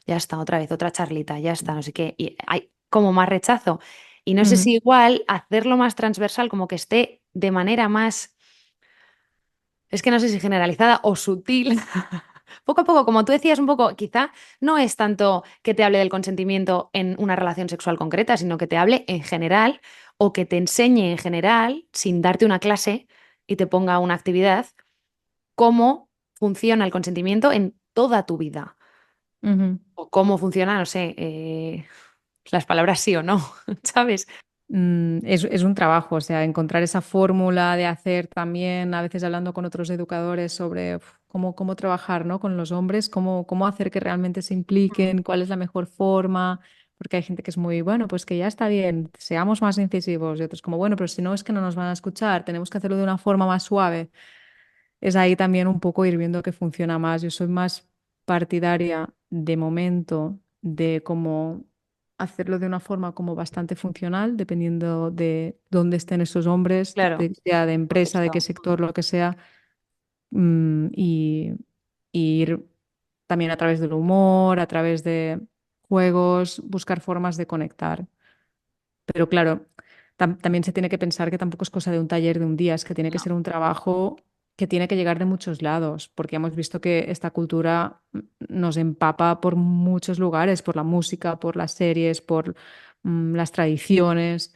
ya está, otra vez, otra charlita, ya está, no sé qué, y hay como más rechazo. Y no sé Ujú. si igual hacerlo más transversal, como que esté de manera más, es que no sé si generalizada o sutil. Poco a poco, como tú decías un poco, quizá no es tanto que te hable del consentimiento en una relación sexual concreta, sino que te hable en general o que te enseñe en general, sin darte una clase y te ponga una actividad, cómo funciona el consentimiento en toda tu vida. Ujú. O cómo funciona, no sé, las palabras sí o no, ¿sabes? Es un trabajo, o sea, encontrar esa fórmula de hacer también, a veces hablando con otros educadores sobre cómo trabajar, ¿no? Con los hombres, cómo hacer que realmente se impliquen, cuál es la mejor forma, porque hay gente que es muy, bueno, pues que ya está bien, seamos más incisivos, y otros como, bueno, pero si no es que no nos van a escuchar, tenemos que hacerlo de una forma más suave. Es ahí también un poco ir viendo que funciona más. Yo soy más partidaria de momento de cómo hacerlo de una forma como bastante funcional, dependiendo de dónde estén esos hombres, Claro, sea de empresa, de qué contexto. sector, lo que sea, y ir también a través del humor, a través de juegos, buscar formas de conectar. Pero claro, también se tiene que pensar que tampoco es cosa de un taller de un día, es que tiene que No, ser un trabajo que tiene que llegar de muchos lados, porque hemos visto que esta cultura nos empapa por muchos lugares, por la música, por las series, por las tradiciones,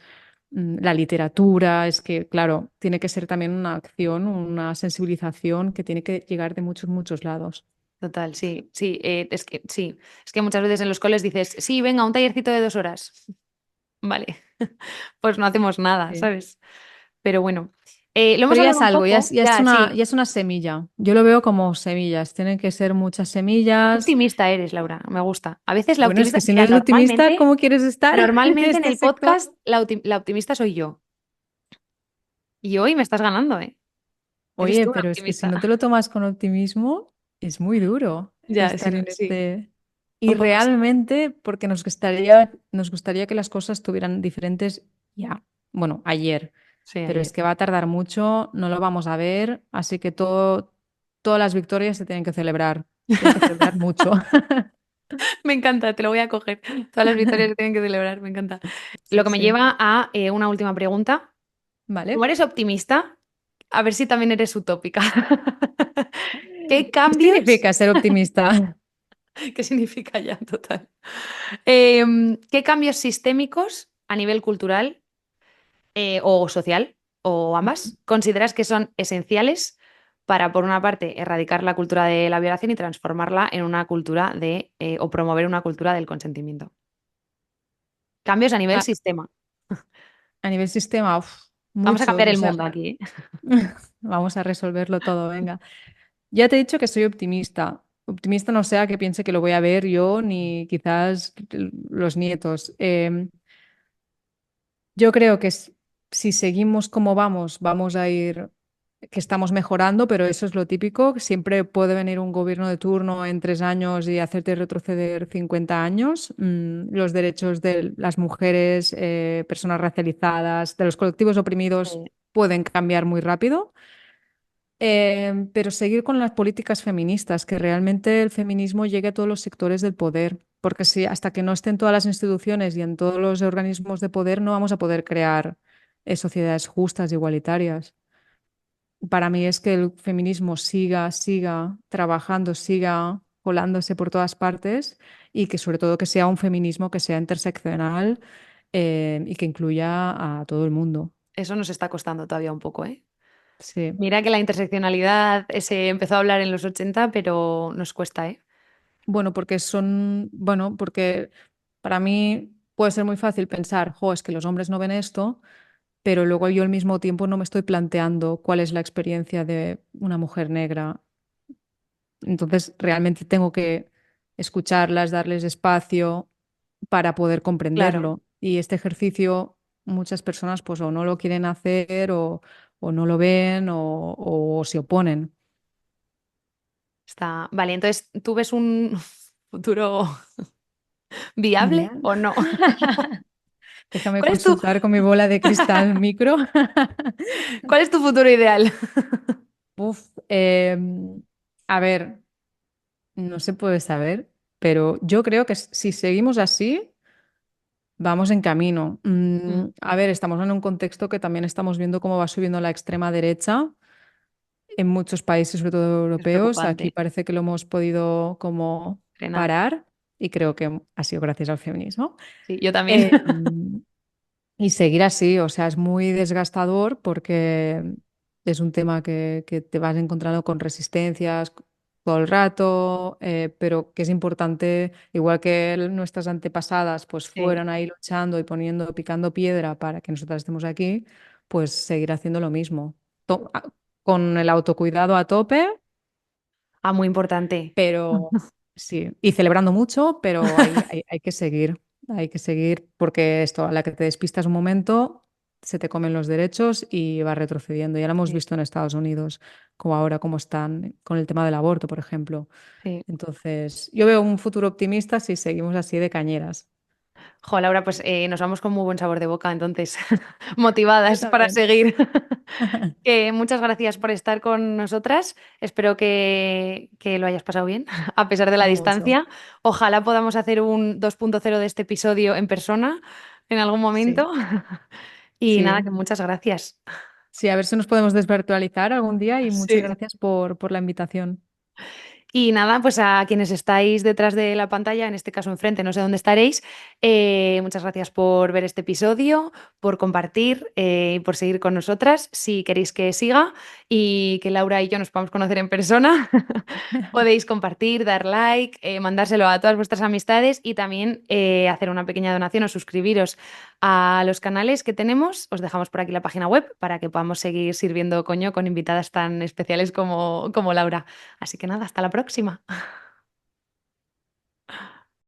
la literatura. Es que, claro, tiene que ser también una acción, una sensibilización que tiene que llegar de muchos, muchos lados. total, sí, sí, es que muchas veces en los coles dices, sí, venga, un tallercito de 2 horas. Vale, pues no hacemos nada, Sí. ¿sabes? Pero bueno, lo hemos Pero ya hablado es un algo, poco, es ya, una, sí. ya es una semilla. Yo lo veo como semillas. Tienen que ser muchas Qué semillas. optimista eres, Laura, me gusta. A veces la Bueno, es optimista, que si no mira, eres optimista, normalmente, ¿cómo quieres estar en normalmente en este el sector? podcast la optimista soy yo. Y hoy me estás ganando, ¿eh? Eres Oye, tú la pero es que si optimista. no te lo tomas con optimismo, es muy duro Ya, estar sí, en sí, este... Y un poco sí. realmente, porque nos gustaría que las cosas estuvieran diferentes ya, bueno, ayer, Sí, pero es ayer. que va a tardar mucho, no lo vamos a ver, así que todas las victorias se tienen que celebrar mucho. Me encanta, te lo voy a coger. Todas las victorias que tienen que celebrar, me encanta. Lo Sí, que me sí. lleva a una última pregunta. ¿Tú Vale. eres optimista? A ver si también eres utópica. ¿Qué ¿Qué cambios? significa ser optimista? ¿Qué significa ya, total? ¿Qué cambios sistémicos a nivel cultural o social, o ambas, consideras que son esenciales para, por una parte, erradicar la cultura de la violación y transformarla en una cultura o promover una cultura del consentimiento? Cambios a nivel A, sistema. a nivel sistema, Vamos a muchos, cambiar o el sea, mundo aquí, ¿eh? vamos a resolverlo todo, venga. Ya te he dicho que soy optimista. optimista no sea que piense que lo voy a ver yo ni quizás los nietos. Yo creo que si seguimos como vamos, vamos a ir, que estamos mejorando, pero eso es lo típico. Siempre puede venir un gobierno de turno en 3 años y hacerte retroceder 50 años. Los derechos de las mujeres, personas racializadas, de los colectivos oprimidos pueden cambiar muy rápido. Pero seguir con las políticas feministas, que realmente el feminismo llegue a todos los sectores del poder, porque si hasta que no esté en todas las instituciones y en todos los organismos de poder, no vamos a poder crear sociedades justas e igualitarias. Para mí es que el feminismo siga trabajando, siga colándose por todas partes y que sobre todo que sea un feminismo que sea interseccional y que incluya a todo el mundo. Eso nos está costando todavía un poco, ¿eh? Sí. Mira que la interseccionalidad se empezó a hablar en los 80, pero nos cuesta, ¿eh? Porque para mí puede ser muy fácil pensar, jo, es que los hombres no ven esto, pero luego yo al mismo tiempo no me estoy planteando cuál es la experiencia de una mujer negra. Entonces realmente tengo que escucharlas, darles espacio para poder Claro, comprenderlo. Y este ejercicio muchas personas pues o no lo quieren hacer o no lo ven o se oponen. está. Vale, entonces, ¿tú ves un futuro viable Bien. o no? Déjame ¿Cuál es tu, consultar con mi bola de cristal micro. cuál es tu futuro ideal? Uf, a ver, no se puede saber, pero yo creo que si seguimos así, vamos en camino. Mm, A ver, estamos en un contexto que también estamos viendo cómo va subiendo la extrema derecha en muchos países, sobre todo es europeos. Aquí preocupante. parece que lo hemos podido como Frenar. parar y creo que ha sido gracias al feminismo. Sí, yo también. Eh, Y seguir así, o sea, es muy desgastador porque es un tema que te vas encontrando con resistencias todo el rato, pero que es importante, igual que nuestras antepasadas pues Sí. fueron ahí luchando y poniendo, picando piedra para que nosotras estemos aquí, pues seguir haciendo lo mismo. Con el autocuidado a tope, Ah, muy importante. pero sí, y celebrando mucho, pero hay que seguir porque esto, a la que te despistas un momento, se te comen los derechos y va retrocediendo. Ya lo hemos Sí, visto en Estados Unidos, como ahora, cómo están con el tema del aborto, por ejemplo. sí. Entonces, yo veo un futuro optimista si seguimos así de cañeras. Jo, Laura, pues nos vamos con muy buen sabor de boca, entonces, Yo motivadas para también. seguir. Que muchas gracias por estar con nosotras. Espero que lo hayas pasado bien, a pesar de la Mucho. distancia. Ojalá podamos hacer un 2.0 de este episodio en persona en algún Sí, momento. Y nada, que sí. muchas gracias. Sí, a ver si nos podemos desvirtualizar algún día y muchas Sí. gracias por la invitación. Y nada, pues a quienes estáis detrás de la pantalla, en este caso enfrente, no sé dónde estaréis, muchas gracias por ver este episodio, por compartir y por seguir con nosotras. Si queréis que siga y que Laura y yo nos podamos conocer en persona, podéis compartir, dar like, mandárselo a todas vuestras amistades y también hacer una pequeña donación o suscribiros a los canales que tenemos. Os dejamos por aquí la página web para que podamos seguir sirviendo coño con invitadas tan especiales como Laura. Así que nada, hasta la próxima.